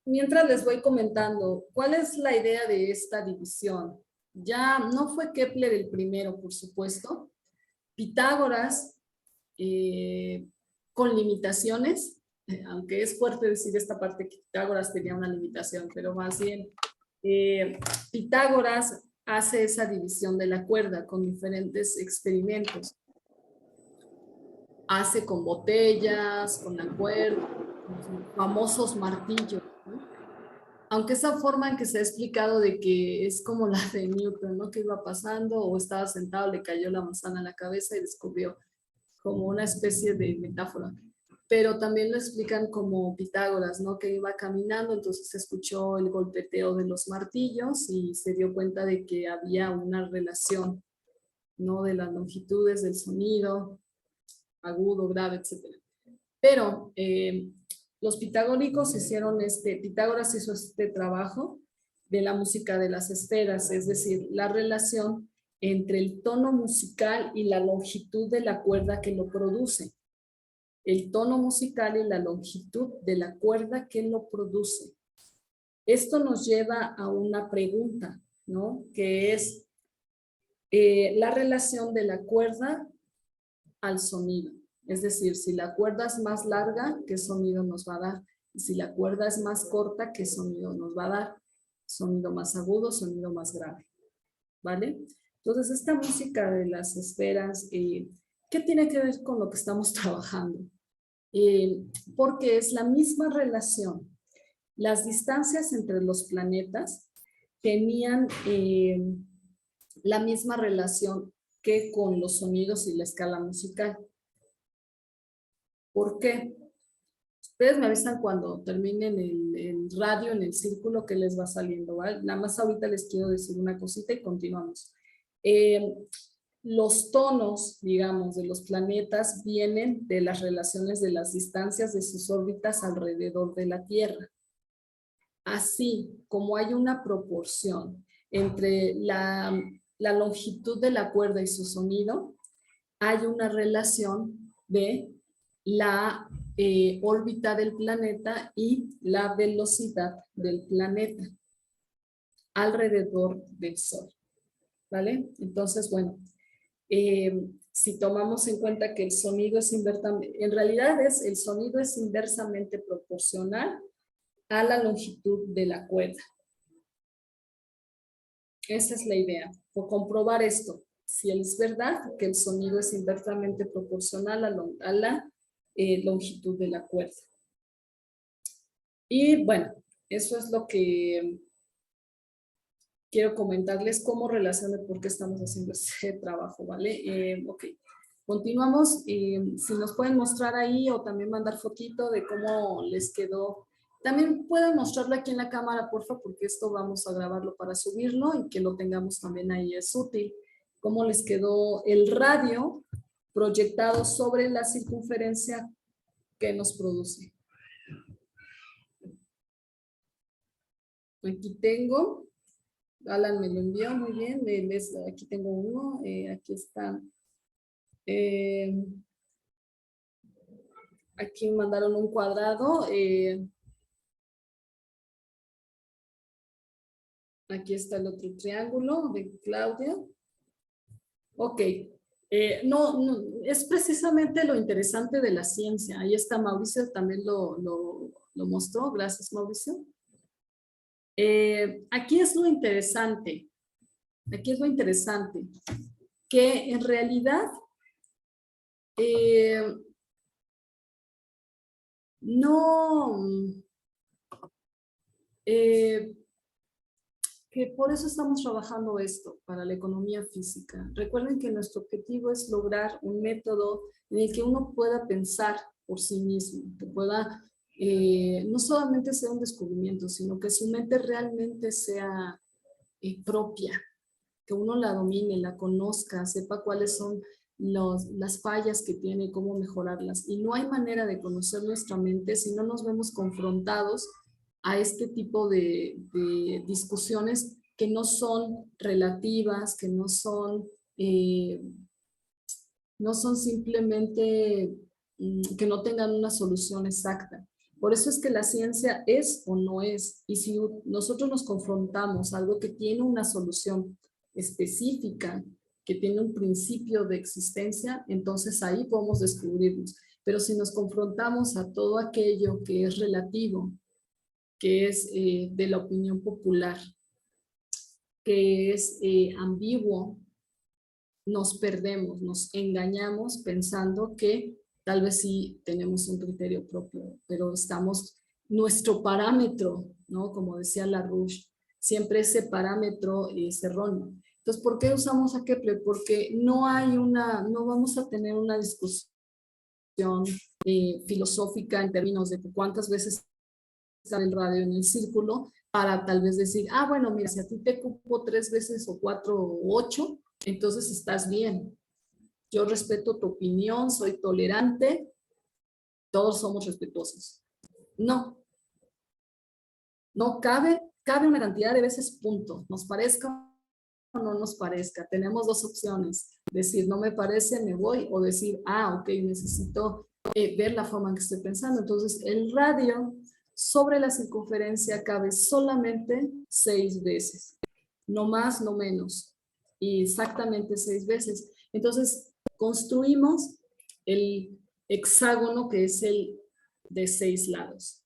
Mientras les voy comentando, ¿cuál es la idea de esta división? Ya no fue Kepler el primero, por supuesto. Pitágoras, con limitaciones, aunque es fuerte decir esta parte que Pitágoras tenía una limitación, pero más bien Pitágoras hace esa división de la cuerda con diferentes experimentos. Hace con botellas, con la cuerda, con los famosos martillos, ¿no? Aunque esa forma en que se ha explicado de que es como la de Newton, ¿no? Que iba pasando o estaba sentado, le cayó la manzana a la cabeza y descubrió, como una especie de metáfora. Pero también lo explican como Pitágoras, ¿no? Que iba caminando, entonces escuchó el golpeteo de los martillos y se dio cuenta de que había una relación, ¿no? De las longitudes del sonido, agudo, grave, etc. Pero los pitagóricos hicieron Pitágoras hizo este trabajo de la música de las esferas, es decir, la relación entre el tono musical y la longitud de la cuerda que lo produce. El tono musical y la longitud de la cuerda que lo produce. Esto nos lleva a una pregunta, ¿no? Que es la relación de la cuerda al sonido. Es decir, si la cuerda es más larga, ¿qué sonido nos va a dar? Y si la cuerda es más corta, ¿qué sonido nos va a dar? Sonido más agudo, sonido más grave. ¿Vale? Entonces, esta música de las esferas, ¿qué tiene que ver con lo que estamos trabajando? Porque es la misma relación. Las distancias entre los planetas tenían la misma relación que con los sonidos y la escala musical. ¿Por qué? Ustedes me avisan cuando terminen el radio en el círculo que les va saliendo, ¿vale? Nada más ahorita les quiero decir una cosita y continuamos. Los tonos, digamos, de los planetas vienen de las relaciones de las distancias de sus órbitas alrededor de la Tierra. Así como hay una proporción entre la longitud de la cuerda y su sonido, hay una relación de la órbita del planeta y la velocidad del planeta alrededor del Sol. ¿Vale? Entonces, bueno, si tomamos en cuenta que el sonido es en realidad el sonido es inversamente proporcional a la longitud de la cuerda. Esa es la idea, por comprobar esto. Si es verdad que el sonido es inversamente proporcional a la longitud de la cuerda. Y bueno, eso es lo que quiero comentarles, cómo relaciona por qué estamos haciendo este trabajo, ¿vale? Ok. Continuamos, si nos pueden mostrar ahí o también mandar fotito de cómo les quedó. También pueden mostrarlo aquí en la cámara, por favor, porque esto vamos a grabarlo para subirlo y que lo tengamos también ahí, es útil. Cómo les quedó el radio proyectado sobre la circunferencia que nos produce. Aquí tengo, Alan me lo envió, muy bien, aquí tengo uno, aquí está. Aquí mandaron un cuadrado. Aquí está el otro triángulo de Claudia. Ok. No, es precisamente lo interesante de la ciencia. Ahí está Mauricio, también lo mostró. Gracias, Mauricio. Aquí es lo interesante. Aquí es lo interesante. Que en realidad que por eso estamos trabajando esto para la economía física. Recuerden que nuestro objetivo es lograr un método en el que uno pueda pensar por sí mismo, que pueda no solamente sea un descubrimiento, sino que su mente realmente sea propia, que uno la domine, la conozca, sepa cuáles son las fallas que tiene y cómo mejorarlas. Y no hay manera de conocer nuestra mente si no nos vemos confrontados a este tipo de discusiones que no son relativas, que no son simplemente que no tengan una solución exacta. Por eso es que la ciencia es o no es. Y si nosotros nos confrontamos a algo que tiene una solución específica, que tiene un principio de existencia, entonces ahí podemos descubrirnos. Pero si nos confrontamos a todo aquello que es relativo, que es de la opinión popular, que es ambiguo, nos perdemos, nos engañamos pensando que tal vez sí tenemos un criterio propio, pero nuestro parámetro, ¿no? Como decía Larouche, siempre ese parámetro es erróneo. Entonces, ¿por qué usamos a Kepler? Porque no vamos a tener una discusión filosófica en términos de cuántas veces está el radio en el círculo para tal vez decir, bueno, mira, si a ti te cupo 3 veces o 4 o 8, entonces estás bien. Yo respeto tu opinión, soy tolerante, todos somos respetuosos. No cabe una cantidad de veces, punto. Nos parezca o no nos parezca. Tenemos dos opciones. Decir, no me parece, me voy, o decir, ok, necesito ver la forma en que estoy pensando. Entonces, el radio sobre la circunferencia cabe solamente 6 veces. No más, no menos. Y exactamente 6 veces. Entonces, construimos el hexágono, que es el de 6 lados.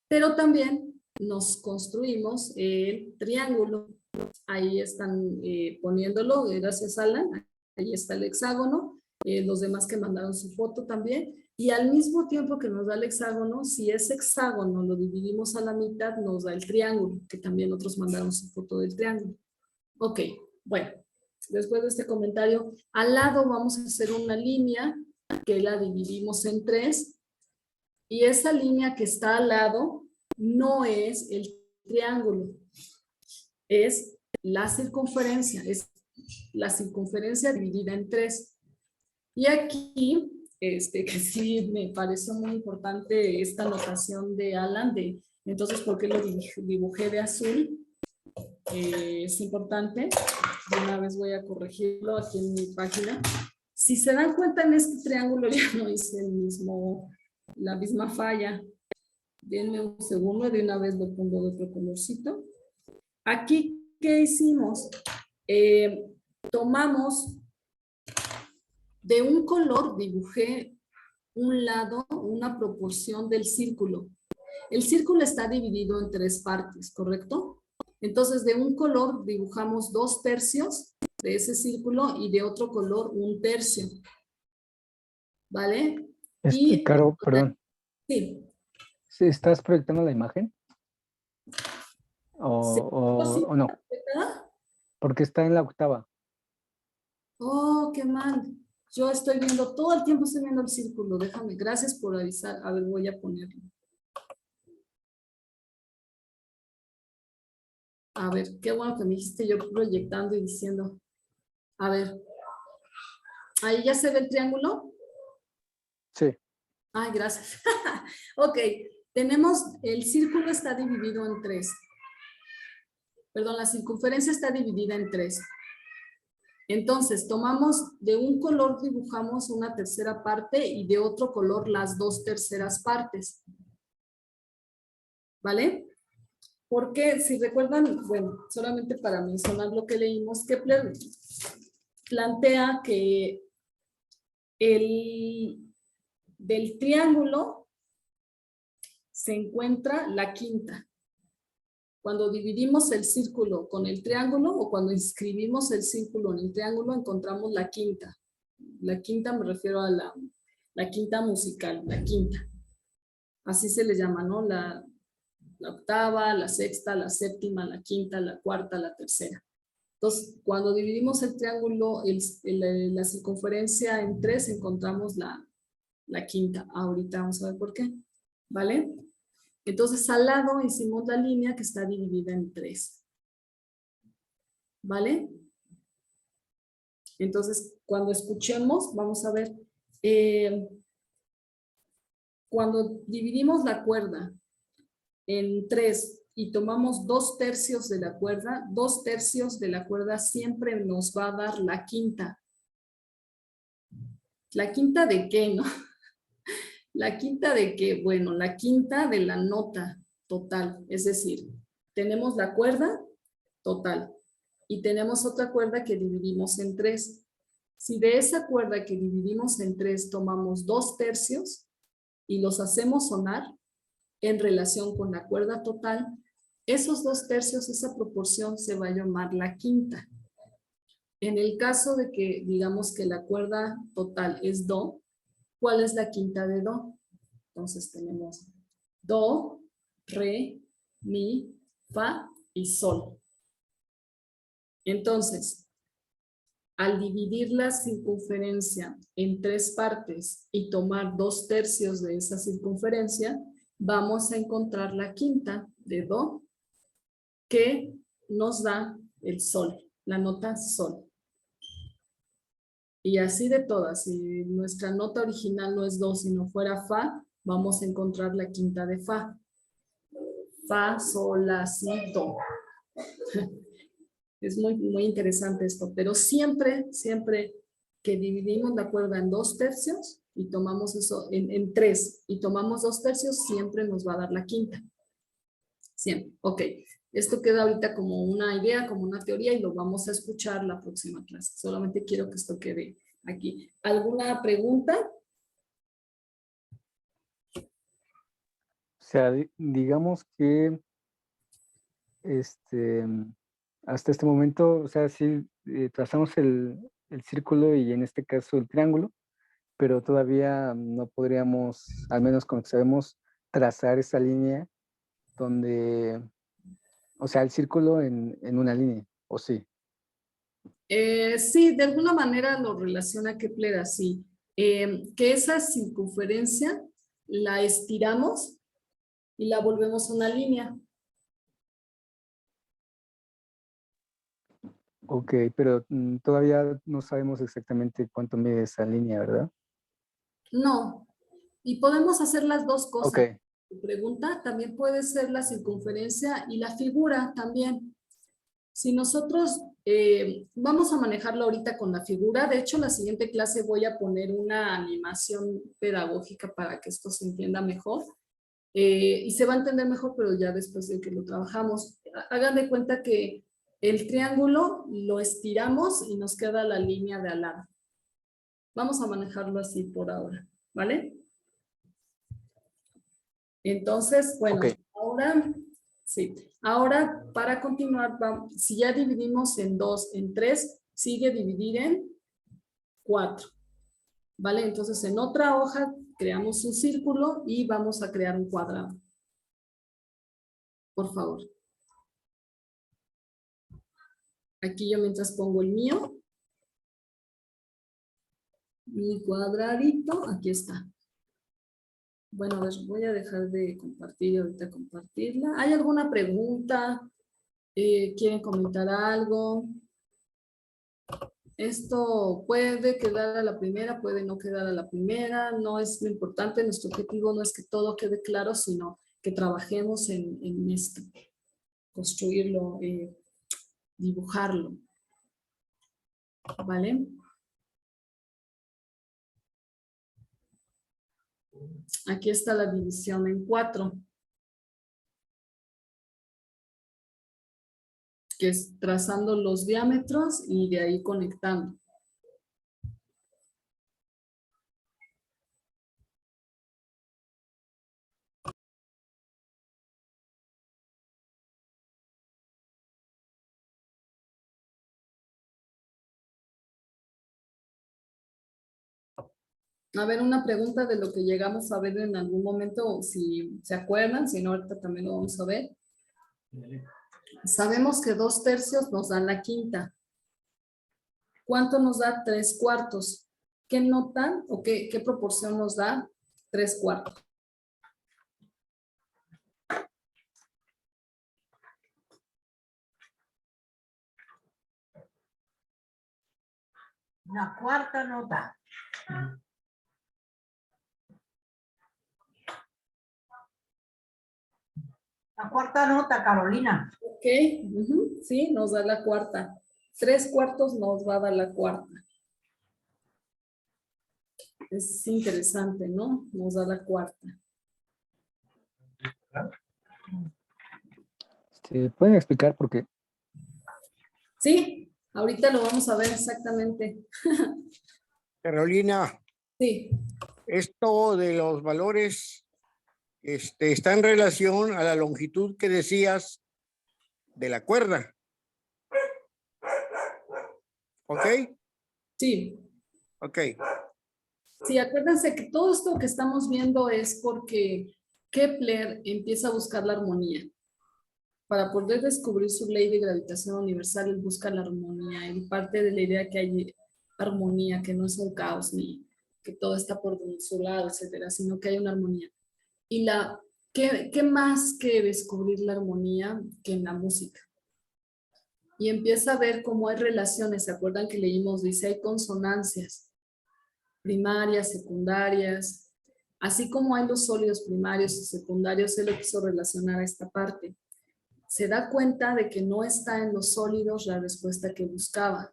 Pero también nos construimos el triángulo. Ahí están poniéndolo, gracias Alan. Ahí está el hexágono. Los demás que mandaron su foto también. Y al mismo tiempo que nos da el hexágono, si ese hexágono lo dividimos a la mitad, nos da el triángulo, que también otros mandaron su foto del triángulo. Ok, bueno, después de este comentario, al lado vamos a hacer una línea que la dividimos en 3. Y esa línea que está al lado no es el triángulo, es la circunferencia, dividida en 3. Y aquí, que sí me pareció muy importante esta anotación de Alan, entonces, ¿por qué lo dibujé de azul? Es importante, de una vez voy a corregirlo aquí en mi página. Si se dan cuenta, en este triángulo ya no hice la misma falla. Denme un segundo, de una vez lo pongo de otro colorcito. Aquí, ¿qué hicimos? Tomamos de un color, dibujé un lado, una proporción del círculo. El círculo está dividido en 3 partes, ¿correcto? Entonces, de un color dibujamos 2 tercios de ese círculo y de otro color 1 tercio. ¿Vale? Caro, perdón. Sí. ¿Estás proyectando la imagen? ¿O no? Porque está en la octava. Oh, qué mal. Yo estoy viendo, todo el tiempo estoy viendo el círculo. Déjame, gracias por avisar. A ver, voy a ponerlo. A ver, qué bueno que me dijiste yo proyectando y diciendo. A ver. ¿Ahí ya se ve el triángulo? Sí. Ay, gracias. Ok, tenemos, el círculo está dividido en 3. Perdón, la circunferencia está dividida en 3. Entonces, tomamos de un color, dibujamos una tercera parte y de otro color las 2 terceras partes. ¿Vale? Porque si recuerdan, bueno, solamente para mencionar lo que leímos, Kepler plantea que del triángulo se encuentra la quinta. Cuando dividimos el círculo con el triángulo o cuando inscribimos el círculo en el triángulo, encontramos la quinta. La quinta me refiero a la quinta musical, la quinta. Así se le llama, ¿no? La octava, la sexta, la séptima, la quinta, la cuarta, la tercera. Entonces, cuando dividimos el triángulo, la circunferencia en 3, encontramos la quinta. Ahorita vamos a ver por qué. ¿Vale? Entonces, al lado hicimos la línea que está dividida en 3. ¿Vale? Entonces, cuando escuchemos, vamos a ver, cuando dividimos la cuerda en 3 y tomamos 2 tercios de la cuerda, 2 tercios de la cuerda siempre nos va a dar la quinta. ¿La quinta de qué, no? ¿La quinta de qué? Bueno, la quinta de la nota total. Es decir, tenemos la cuerda total y tenemos otra cuerda que dividimos en 3. Si de esa cuerda que dividimos en 3 tomamos 2 tercios y los hacemos sonar en relación con la cuerda total, esos 2 tercios, esa proporción se va a llamar la quinta. En el caso de que digamos que la cuerda total es do, ¿cuál es la quinta de do? Entonces tenemos do, re, mi, fa y sol. Entonces, al dividir la circunferencia en 3 partes y tomar 2 tercios de esa circunferencia, vamos a encontrar la quinta de do que nos da el sol, la nota sol. Y así de todas, si nuestra nota original no es do, sino fuera fa, vamos a encontrar la quinta de fa. Fa, sol, la, si, do. Es muy interesante esto, pero siempre que dividimos la cuerda en 2 tercios y tomamos eso en 3 y tomamos 2 tercios, siempre nos va a dar la quinta. Siempre, ok. Esto queda ahorita como una idea, como una teoría y lo vamos a escuchar la próxima clase. Solamente quiero que esto quede aquí. ¿Alguna pregunta? O sea, digamos que hasta este momento, o sea, sí trazamos el círculo y en este caso el triángulo, pero todavía no podríamos, al menos con lo que sabemos, trazar esa línea donde, o sea, el círculo en una línea, ¿o sí? Sí, de alguna manera lo relaciona Kepler así. Que esa circunferencia la estiramos y la volvemos una línea. Ok, pero todavía no sabemos exactamente cuánto mide esa línea, ¿verdad? No, y podemos hacer las dos cosas. Ok. Tu pregunta también puede ser la circunferencia y la figura también. Si nosotros vamos a manejarlo ahorita con la figura, de hecho la siguiente clase voy a poner una animación pedagógica para que esto se entienda mejor y se va a entender mejor, pero ya después de que lo trabajamos. Hagan de cuenta que el triángulo lo estiramos y nos queda la línea de al lado. Vamos a manejarlo así por ahora, ¿vale? Entonces, bueno, Ok. ahora, sí, ahora para continuar, si ya dividimos en 2, en 3, sigue dividir en 4, ¿vale? Entonces, en otra hoja creamos un círculo y vamos a crear un cuadrado. Por favor. Aquí yo mientras pongo el mío. Mi cuadradito, aquí está. Bueno, a ver, voy a dejar de compartir y ahorita compartirla. ¿Hay alguna pregunta? ¿Quieren comentar algo? Esto puede quedar a la primera, puede no quedar a la primera. No es lo importante. Nuestro objetivo no es que todo quede claro, sino que trabajemos en esto. Construirlo, dibujarlo. ¿Vale? Aquí está la división en 4. Que es trazando los diámetros y de ahí conectando. A ver, una pregunta de lo que llegamos a ver en algún momento, si se acuerdan, si no, ahorita también lo vamos a ver. Sabemos que 2/3 nos dan la quinta. ¿Cuánto nos da 3/4? ¿Qué notan o qué proporción nos da 3/4? La cuarta nota. La cuarta nota, Carolina. Ok, sí, nos da la cuarta. 3/4 nos va a dar la cuarta. Es interesante, ¿no? Nos da la cuarta. ¿Pueden explicar por qué? Sí, ahorita lo vamos a ver exactamente. Carolina, Sí, esto de los valores está en relación a la longitud que decías de la cuerda. ¿Ok? sí. Ok. Sí, acuérdense que todo esto que estamos viendo es porque Kepler empieza a buscar la armonía. Para poder descubrir su ley de gravitación universal, él busca la armonía. Él parte de la idea que hay armonía, que no es un caos ni que todo está por su lado, etcétera, sino que hay una armonía. Y ¿qué más que descubrir la armonía que en la música? Y empieza a ver cómo hay relaciones. ¿Se acuerdan que leímos? Dice, hay consonancias primarias, secundarias, así como hay los sólidos primarios y secundarios, él lo quiso relacionar a esta parte. Se da cuenta de que no está en los sólidos la respuesta que buscaba.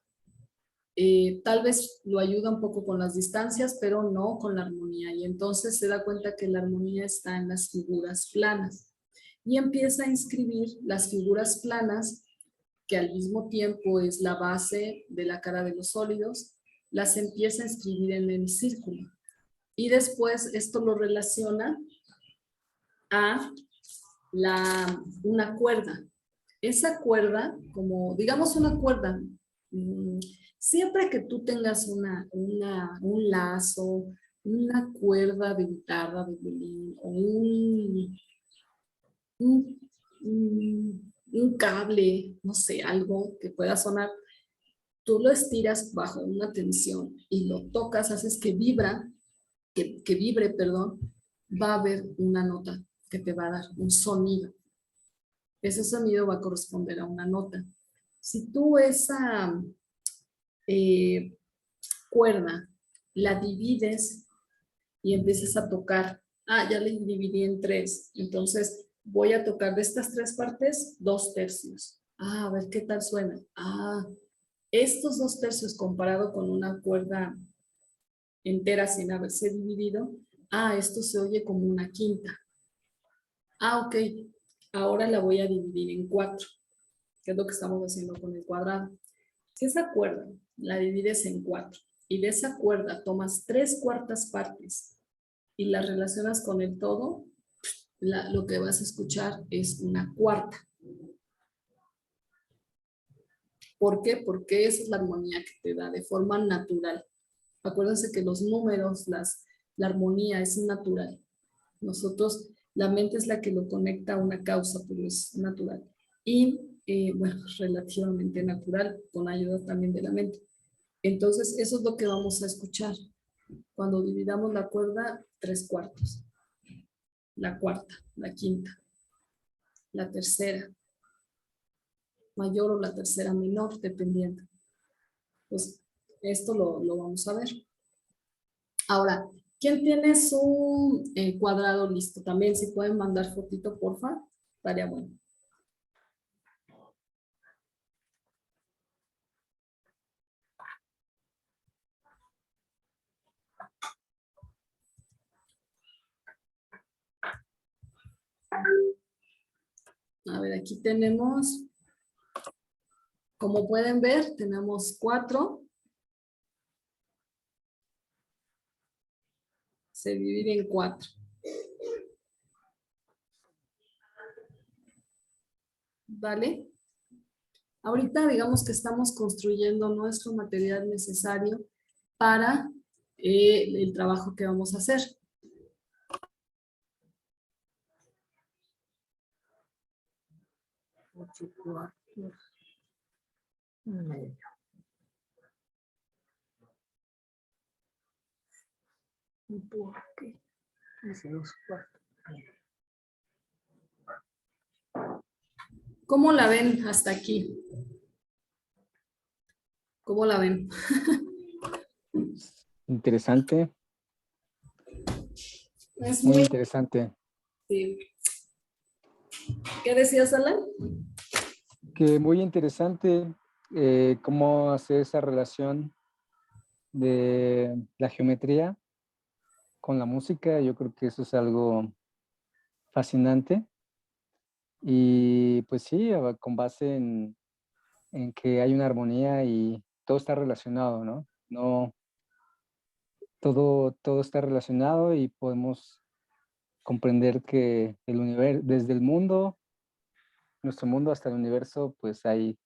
Tal vez lo ayuda un poco con las distancias, pero no con la armonía. Y entonces se da cuenta que la armonía está en las figuras planas. Y empieza a inscribir las figuras planas, que al mismo tiempo es la base de la cara de los sólidos, las empieza a inscribir en el círculo. Y después esto lo relaciona a una cuerda. Esa cuerda, como digamos una cuerda, siempre que tú tengas un lazo, una cuerda de guitarra, de violín, o un cable, no sé, algo que pueda sonar, tú lo estiras bajo una tensión y lo tocas, haces que vibre, perdón, va a haber una nota que te va a dar un sonido. Ese sonido va a corresponder a una nota. Si tú esa cuerda la divides y empiezas a tocar, ya le dividí en 3, entonces voy a tocar de estas 3 partes 2/3. A ver qué tal suena. Estos 2/3 comparado con una cuerda entera sin haberse dividido, esto se oye como una quinta. Ok, ahora la voy a dividir en 4, que es lo que estamos haciendo con el cuadrado. Si esa cuerda la divides en 4 y de esa cuerda tomas 3/4 partes y las relacionas con el todo, lo que vas a escuchar es una cuarta. ¿Por qué? Porque esa es la armonía que te da de forma natural. Acuérdense que los números, la armonía es natural. Nosotros, la mente es la que lo conecta a una causa, pero es natural. Y, bueno, relativamente natural, con ayuda también de la mente. Entonces, eso es lo que vamos a escuchar. Cuando dividamos la cuerda, 3/4. La cuarta, la quinta, la tercera, mayor o la tercera menor, dependiendo. Pues esto lo vamos a ver. Ahora, ¿quién tiene su cuadrado listo? También si pueden mandar fotito, porfa, estaría bueno. A ver, aquí tenemos, como pueden ver, tenemos 4. Se divide en 4. ¿Vale? Ahorita digamos que estamos construyendo nuestro material necesario para el trabajo que vamos a hacer. ¿Cómo la ven hasta aquí? ¿Cómo la ven? Interesante, Es muy muy... interesante. Sí. ¿Qué decías, Alan? Que muy interesante cómo hacer esa relación de la geometría con la música. Yo creo que eso es algo fascinante. Y pues sí, con base en que hay una armonía y todo está relacionado, ¿no? Todo está relacionado y podemos comprender que el universo, desde el mundo, nuestro mundo hasta el universo, pues hay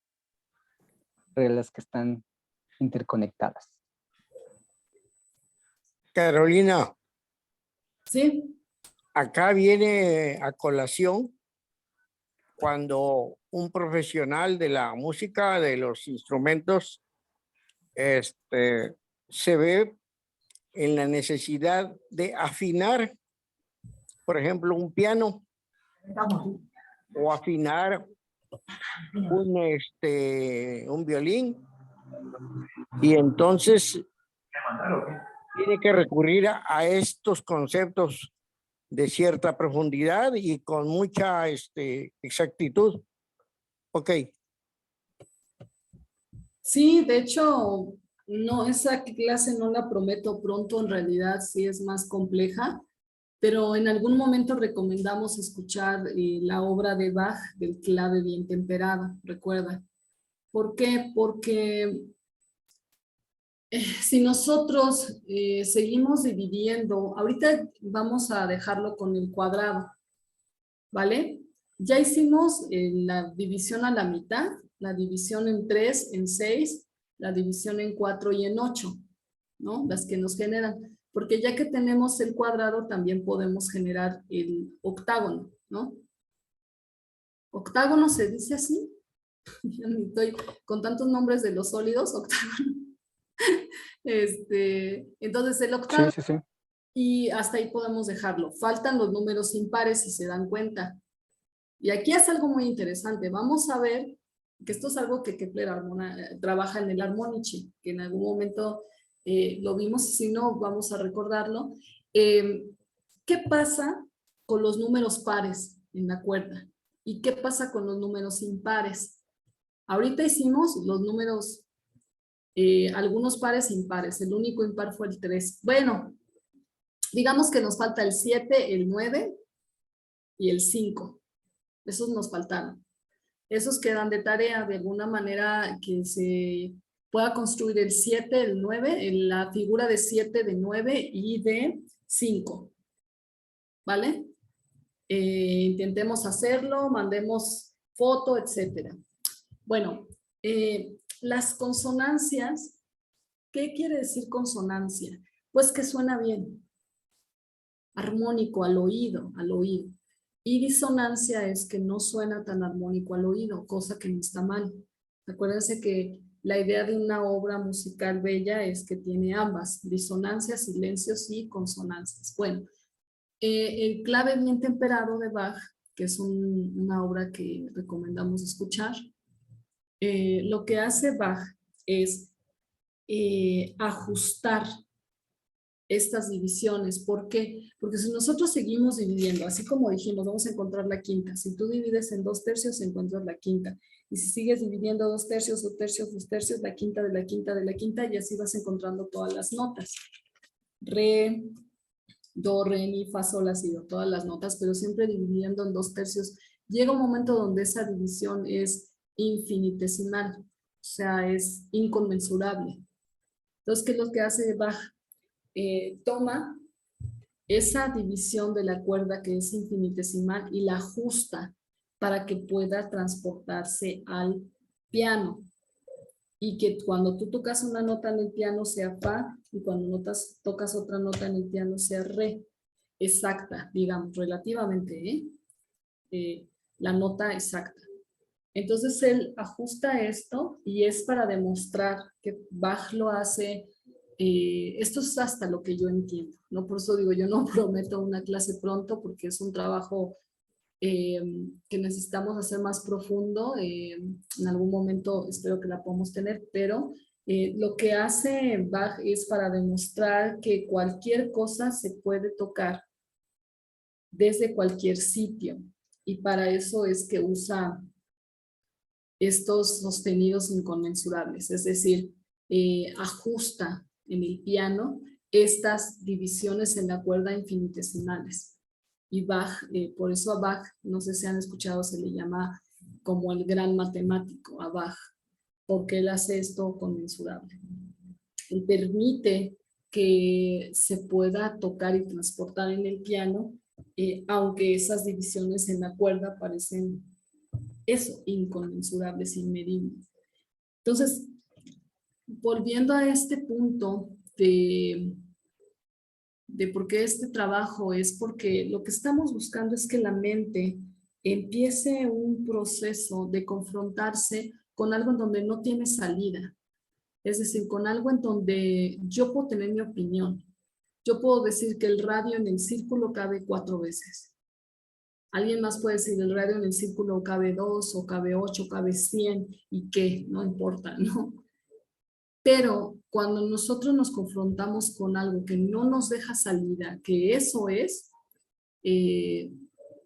reglas que están interconectadas. Carolina, Sí. acá viene a colación cuando un profesional de la música, de los instrumentos, se ve en la necesidad de afinar, por ejemplo, un piano o afinar un violín, y entonces tiene que recurrir a estos conceptos de cierta profundidad y con mucha exactitud. Ok. Sí, de hecho, no, esa clase no la prometo pronto, en realidad sí es más compleja, pero en algún momento recomendamos escuchar la obra de Bach del clave bien temperada, recuerda. ¿Por qué? Porque si nosotros seguimos dividiendo, ahorita vamos a dejarlo con el cuadrado, ¿vale? Ya hicimos la división a la mitad, la división en 3, en 6, la división en 4 y en 8, ¿no? Las que nos generan. Porque ya que tenemos el cuadrado, también podemos generar el octágono, ¿no? ¿Octágono se dice así? Ya ni estoy con tantos nombres de los sólidos, octágono. Entonces el octágono, Sí, sí, sí. y hasta ahí podemos dejarlo. Faltan los números impares, si se dan cuenta. Y aquí es algo muy interesante. Vamos a ver que esto es algo que Kepler trabaja en el Harmonici, que en algún momento lo vimos, y si no, vamos a recordarlo. ¿Qué pasa con los números pares en la cuerda? ¿Y qué pasa con los números impares? Ahorita hicimos los números, algunos pares e impares. El único impar fue el 3. Bueno, digamos que nos falta el 7, el 9 y el 5. Esos nos faltaron. Esos quedan de tarea, de alguna manera que se pueda construir el 7, el 9, en la figura de 7, de 9 y de 5. ¿Vale? Intentemos hacerlo, mandemos foto, etcétera. Bueno, las consonancias, ¿qué quiere decir consonancia? Pues que suena bien, armónico al oído, al oído. Y disonancia es que no suena tan armónico al oído, cosa que no está mal. Acuérdense que la idea de una obra musical bella es que tiene ambas, disonancias, silencios y consonancias. Bueno, el clave bien temperado de Bach, que es una obra que recomendamos escuchar, lo que hace Bach es ajustar estas divisiones. ¿Por qué? Porque si nosotros seguimos dividiendo, así como dijimos, vamos a encontrar la quinta. Si tú divides en 2/3, encuentras la quinta. Y si sigues dividiendo 2/3, 2/3, 2/3, la quinta de la quinta de la quinta, y así vas encontrando todas las notas. Re, do, re, mi, fa, sol, la, si, do, todas las notas, pero siempre dividiendo en 2/3. Llega un momento donde esa división es infinitesimal, o sea, es inconmensurable. Entonces, ¿qué es lo que hace Bach? Toma esa división de la cuerda que es infinitesimal y la ajusta para que pueda transportarse al piano. Y que cuando tú tocas una nota en el piano sea fa y cuando tocas otra nota en el piano sea re. Exacta, digamos, relativamente, la nota exacta. Entonces él ajusta esto y es para demostrar que Bach lo hace. Esto es hasta lo que yo entiendo, ¿no? Por eso digo, yo no prometo una clase pronto porque es un trabajo que necesitamos hacer más profundo. En algún momento espero que la podamos tener, pero lo que hace Bach es para demostrar que cualquier cosa se puede tocar desde cualquier sitio, y para eso es que usa estos sostenidos inconmensurables, es decir, ajusta en el piano estas divisiones en la cuerda infinitesimales. Y Bach, por eso a Bach, no sé si han escuchado, se le llama como el gran matemático, a Bach, porque él hace esto conmensurable. Él permite que se pueda tocar y transportar en el piano, aunque esas divisiones en la cuerda parecen eso, inconmensurables, inmedibles. Entonces, volviendo a este punto de por qué este trabajo, es porque lo que estamos buscando es que la mente empiece un proceso de confrontarse con algo en donde no tiene salida. Es decir, con algo en donde yo puedo tener mi opinión. Yo puedo decir que el radio en el círculo cabe 4 veces. Alguien más puede decir el radio en el círculo cabe 2 o cabe 8, cabe 100 y qué, no importa, ¿no? Pero cuando nosotros nos confrontamos con algo que no nos deja salida, que eso es,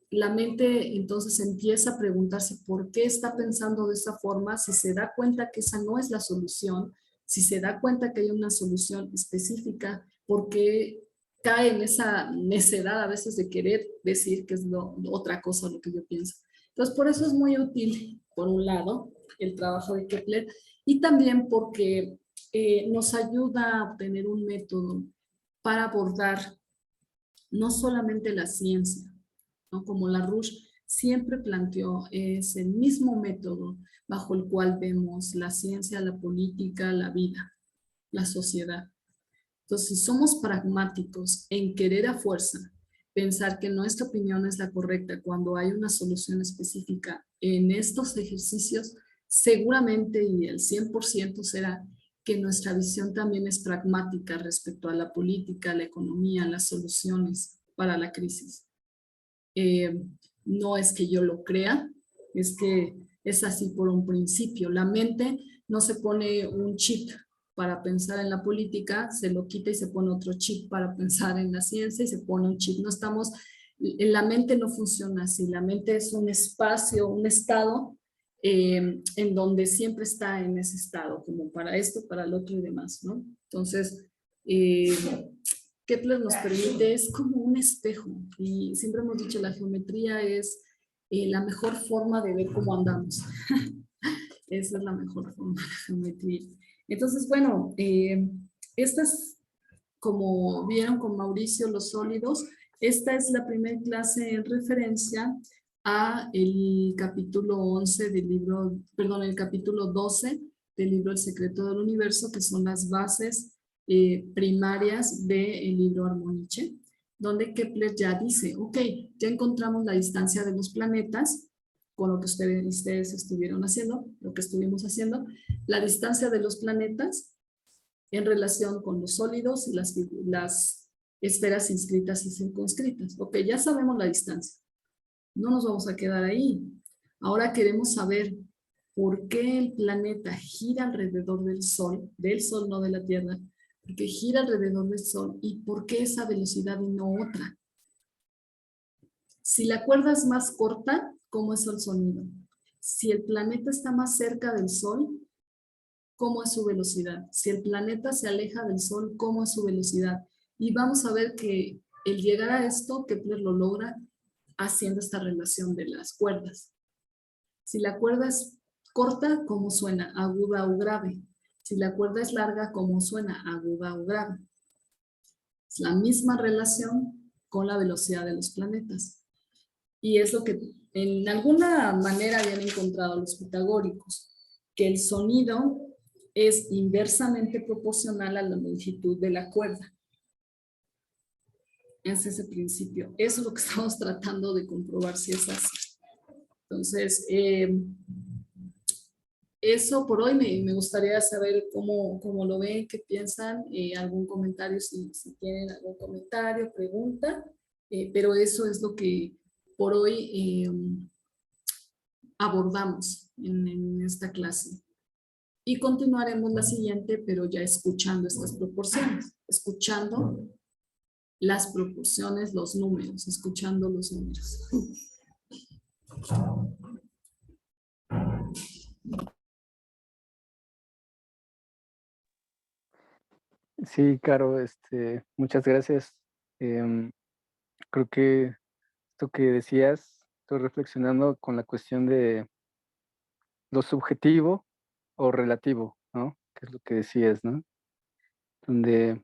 la mente entonces empieza a preguntarse por qué está pensando de esa forma, si se da cuenta que esa no es la solución, si se da cuenta que hay una solución específica, por qué cae en esa necedad a veces de querer decir que es otra cosa lo que yo pienso. Entonces, por eso es muy útil, por un lado, el trabajo de Kepler, y también porque nos ayuda a obtener un método para abordar no solamente la ciencia, ¿no? Como Larouche siempre planteó, es el mismo método bajo el cual vemos la ciencia, la política, la vida, la sociedad. Entonces, si somos pragmáticos en querer a fuerza pensar que nuestra opinión es la correcta cuando hay una solución específica en estos ejercicios, seguramente y el 100% será que nuestra visión también es pragmática respecto a la política, la economía, las soluciones para la crisis. No es que yo lo crea, es que es así por un principio. La mente no se pone un chip para pensar en la política, se lo quita y se pone otro chip para pensar en la ciencia y se pone un chip. No estamos, la mente no funciona así, la mente es un espacio, un estado en donde siempre está en ese estado, como para esto, para el otro y demás, ¿no? Entonces, Kepler nos permite, es como un espejo, y siempre hemos dicho, la geometría es la mejor forma de ver cómo andamos. Esa es la mejor forma de la geometría. Entonces, bueno, estas, como vieron con Mauricio, los sólidos, esta es la primera clase en referencia a el capítulo 11 del libro, perdón, el capítulo 12 del libro El secreto del universo, que son las bases primarias del libro Armoniche, donde Kepler ya dice, ok, ya encontramos la distancia de los planetas, con lo que ustedes estuvieron haciendo, lo que estuvimos haciendo, la distancia de los planetas en relación con los sólidos y las esferas inscritas y circunscritas. Ok, ya sabemos la distancia. No nos vamos a quedar ahí. Ahora queremos saber por qué el planeta gira alrededor del Sol no de la Tierra, porque gira alrededor del Sol y por qué esa velocidad y no otra. Si la cuerda es más corta, ¿cómo es el sonido? Si el planeta está más cerca del Sol, ¿cómo es su velocidad? Si el planeta se aleja del Sol, ¿cómo es su velocidad? Y vamos a ver que el llegar a esto, Kepler lo logra haciendo esta relación de las cuerdas. Si la cuerda es corta, ¿cómo suena? Aguda o grave. Si la cuerda es larga, ¿cómo suena? Aguda o grave. Es la misma relación con la velocidad de los planetas. Y es lo que en alguna manera habían encontrado los pitagóricos, que el sonido es inversamente proporcional a la longitud de la cuerda. Es ese principio. Eso es lo que estamos tratando de comprobar si es así. Entonces, eso por hoy me gustaría saber cómo lo ven, qué piensan, algún comentario, si tienen algún comentario, pregunta, pero eso es lo que por hoy abordamos en esta clase. Y continuaremos la siguiente, pero ya escuchando estas proporciones, escuchando las proporciones, los números, escuchando los números. Sí, Caro, muchas gracias. Creo que esto que decías, estoy reflexionando con la cuestión de lo subjetivo o relativo, ¿no? Que es lo que decías, ¿no? Donde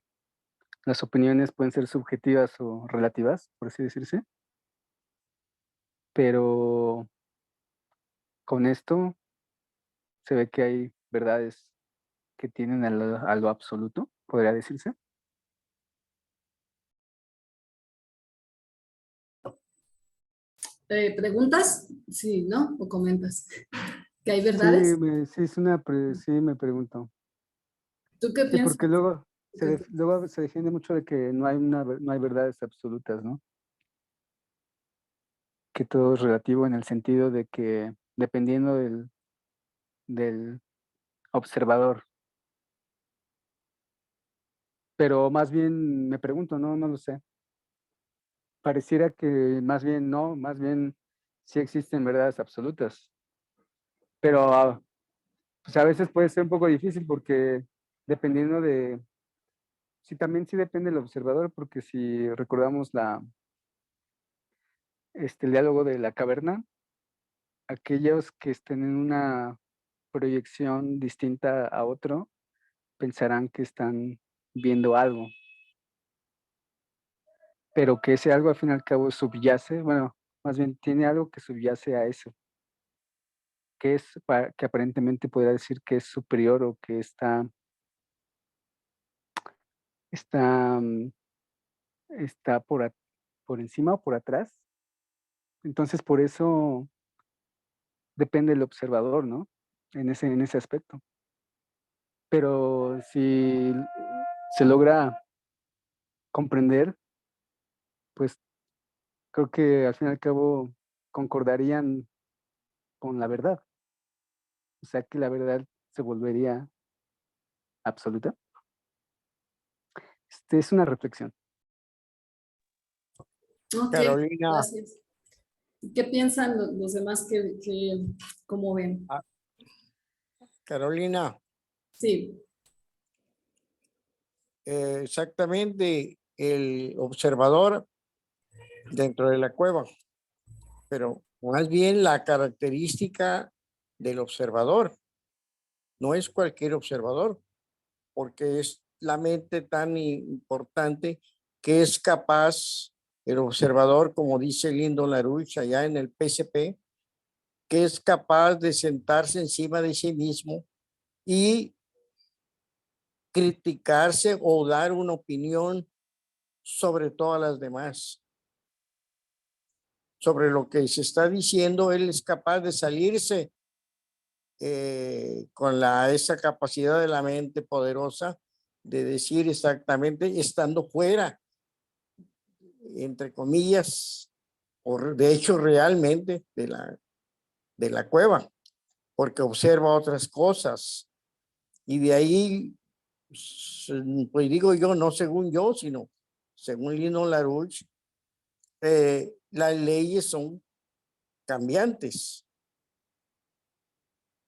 las opiniones pueden ser subjetivas o relativas, por así decirse, pero con esto se ve que hay verdades que tienen a lo absoluto, podría decirse. ¿Preguntas? Sí, ¿no? ¿O comentas? ¿Que hay Sí, verdades? sí me pregunto. ¿Tú qué Sí, piensas? porque luego se defiende mucho de que no hay verdades absolutas, ¿no? Que todo es relativo en el sentido de que dependiendo del observador. Pero más bien me pregunto, no lo sé. Pareciera que más bien no, más bien sí existen verdades absolutas. Pero pues a veces puede ser un poco difícil porque dependiendo sí, también sí depende del observador, porque si recordamos el diálogo de la caverna, aquellos que estén en una proyección distinta a otro pensarán que están viendo algo, pero que ese algo al fin y al cabo subyace, bueno, más bien tiene algo que subyace a eso, que aparentemente podría decir que es superior o que está, mm, está por encima o por atrás. Entonces, por eso depende del observador, ¿no? En ese aspecto. Pero si se logra comprender, pues creo que al fin y al cabo concordarían con la verdad. O sea que la verdad se volvería absoluta. Es una reflexión. Ok, Carolina, gracias. ¿Qué piensan los demás cómo ven? ah, Carolina, Sí, exactamente el observador dentro de la cueva, pero más bien la característica del observador, no es cualquier observador, porque es la mente tan importante que es capaz el observador, como dice Lindo Larouche allá en el PSP, que es capaz de sentarse encima de sí mismo y criticarse o dar una opinión sobre todas las demás. sobre lo que se está diciendo, él es capaz de salirse con esa capacidad de la mente poderosa de decir exactamente estando fuera, entre comillas, o de hecho realmente de la cueva, porque observa otras cosas. Y de ahí, pues digo yo, no según yo, sino según Lino Larouche, las leyes son cambiantes.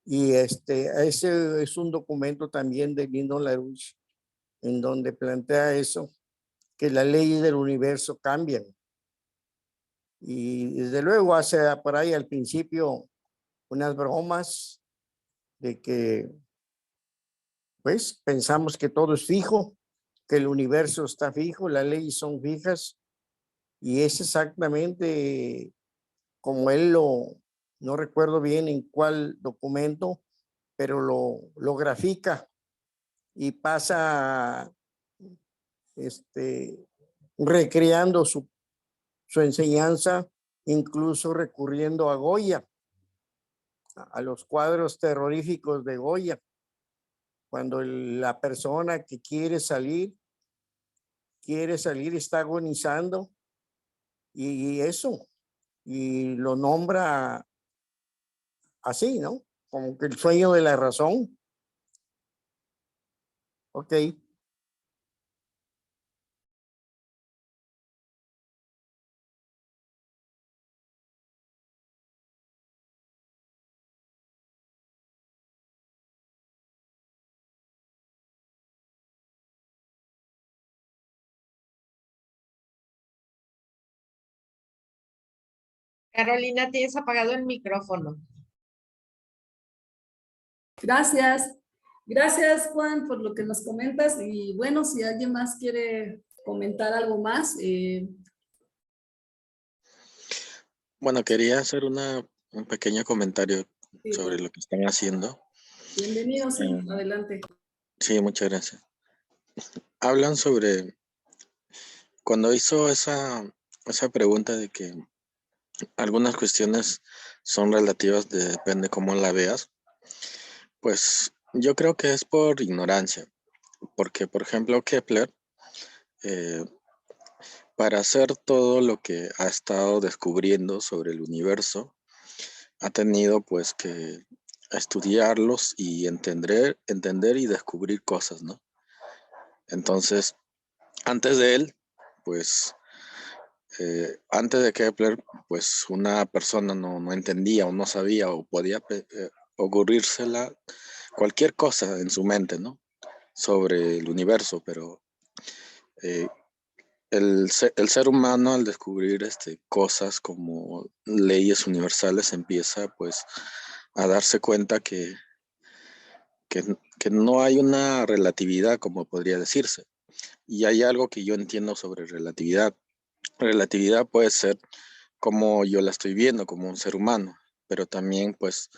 Y ese es un documento también de Lino Larouche, en donde plantea eso, que las leyes del universo cambian. Y desde luego hace por ahí al principio unas bromas de que pues pensamos que todo es fijo, que el universo está fijo, las leyes son fijas, y es exactamente como él no recuerdo bien en cuál documento, pero lo grafica y pasa recreando su enseñanza, incluso recurriendo a Goya, a los cuadros terroríficos de Goya, cuando la persona que quiere salir, está agonizando, y eso, y lo nombra así, ¿no? Como que el sueño de la razón. Ok. Carolina, tienes apagado el micrófono. Gracias. Gracias, Juan, por lo que nos comentas. Y bueno, si alguien más quiere comentar algo más. Bueno, quería hacer un pequeño comentario Sí, sobre lo que están haciendo. bienvenido, sí, adelante. Sí, muchas gracias. Hablan sobre, cuando hizo esa pregunta de que algunas cuestiones son relativas, depende cómo la veas, pues yo creo que es por ignorancia, porque por ejemplo Kepler, para hacer todo lo que ha estado descubriendo sobre el universo, ha tenido pues que estudiarlos y entender y descubrir cosas, ¿no? Entonces, antes de él, pues, antes de Kepler, pues una persona no entendía o no sabía o podía ocurrírsela cualquier cosa en su mente, ¿no? Sobre el universo, pero el ser humano, al descubrir cosas como leyes universales, empieza pues a darse cuenta que no hay una relatividad, como podría decirse. Y hay algo que yo entiendo sobre relatividad. Relatividad puede ser como yo la estoy viendo, como un ser humano, pero también pues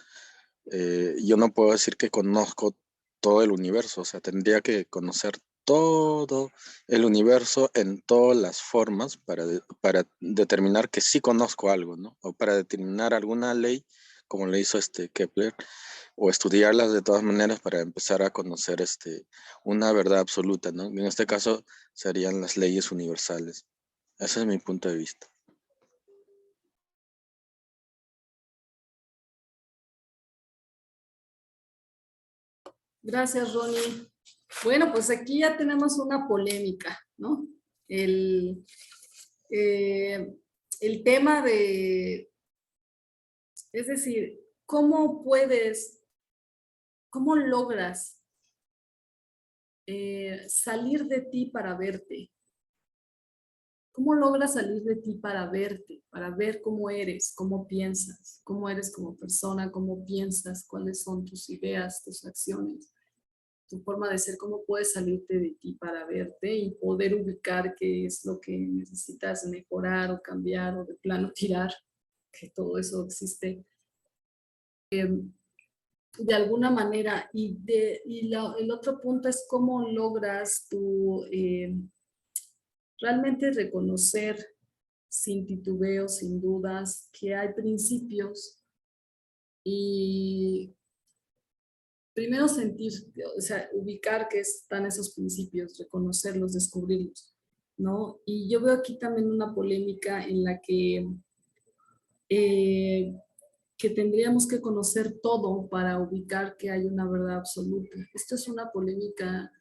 yo no puedo decir que conozco todo el universo, o sea, tendría que conocer todo el universo en todas las formas para determinar que sí conozco algo, ¿no? O para determinar alguna ley, como le hizo Kepler, o estudiarlas de todas maneras para empezar a conocer una verdad absoluta, ¿no? En este caso serían las leyes universales. Ese es mi punto de vista. Gracias, Ronnie. Bueno, pues aquí ya tenemos una polémica, ¿no? El tema de, es decir, ¿cómo logras salir de ti para verte? ¿Cómo logras salir de ti para verte, para ver cómo eres, cómo piensas, cómo eres como persona, cómo piensas, cuáles son tus ideas, tus acciones, tu forma de ser, cómo puedes salirte de ti para verte y poder ubicar qué es lo que necesitas mejorar o cambiar o de plano tirar, que todo eso existe de alguna manera? El otro punto es cómo logras tú realmente reconocer sin titubeo, sin dudas, que hay principios y primero sentir, o sea, ubicar que están esos principios, reconocerlos, descubrirlos, ¿no? Y yo veo aquí también una polémica en la que tendríamos que conocer todo para ubicar que hay una verdad absoluta. Esto es una polémica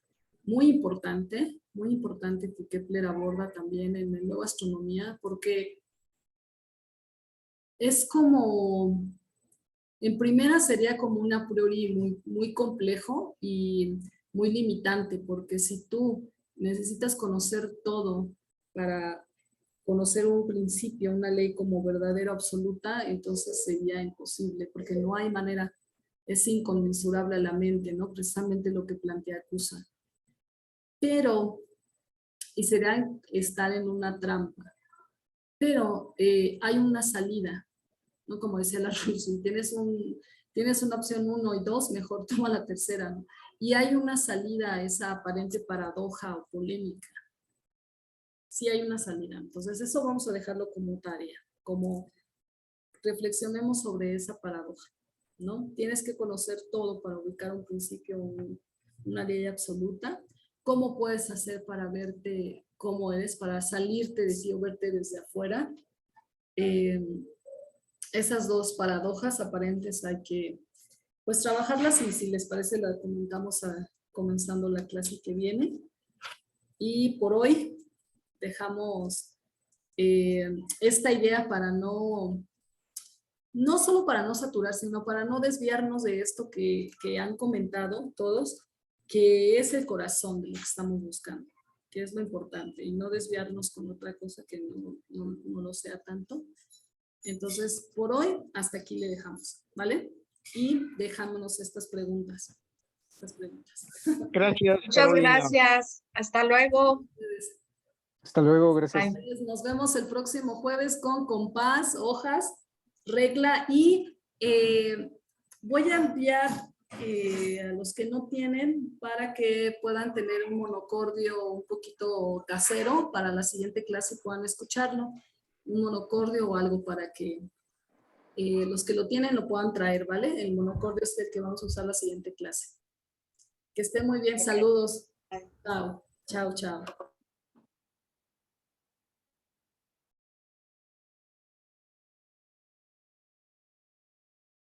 muy importante que Kepler aborda también en el Nueva Astronomía, porque es como, en primera sería como un a priori muy complejo y muy limitante, porque si tú necesitas conocer todo para conocer un principio, una ley como verdadera absoluta, entonces sería imposible, porque no hay manera, es inconmensurable a la mente, ¿no? Precisamente lo que plantea Cusa. Pero, y será estar en una trampa, pero hay una salida, ¿no? Como decía la Russell, tienes una opción 1 y 2, mejor toma la tercera, ¿no? Y hay una salida a esa aparente paradoja o polémica. Sí hay una salida. Entonces eso vamos a dejarlo como tarea, como reflexionemos sobre esa paradoja, ¿no? Tienes que conocer todo para ubicar un principio, una ley absoluta. ¿Cómo puedes hacer para verte cómo eres, para salirte de ti o verte desde afuera? Esas dos paradojas aparentes hay que, pues, trabajarlas y si les parece la comentamos comenzando la clase que viene. Y por hoy dejamos esta idea para no solo para no saturar, sino para no desviarnos de esto que han comentado todos, que es el corazón de lo que estamos buscando, que es lo importante, y no desviarnos con otra cosa que no lo sea tanto. Entonces, por hoy, hasta aquí le dejamos, ¿vale? Y dejándonos estas preguntas. Gracias, Muchas Carolina. gracias. Hasta luego. Hasta luego, gracias. Bye. Nos vemos el próximo jueves con compás, hojas, regla y voy a enviar a los que no tienen para que puedan tener un monocordio un poquito casero para la siguiente clase puedan escucharlo, un monocordio o algo para que los que lo tienen lo puedan traer, ¿vale? El monocordio es el que vamos a usar la siguiente clase. Que esté muy bien, saludos. Chao, chao, chao.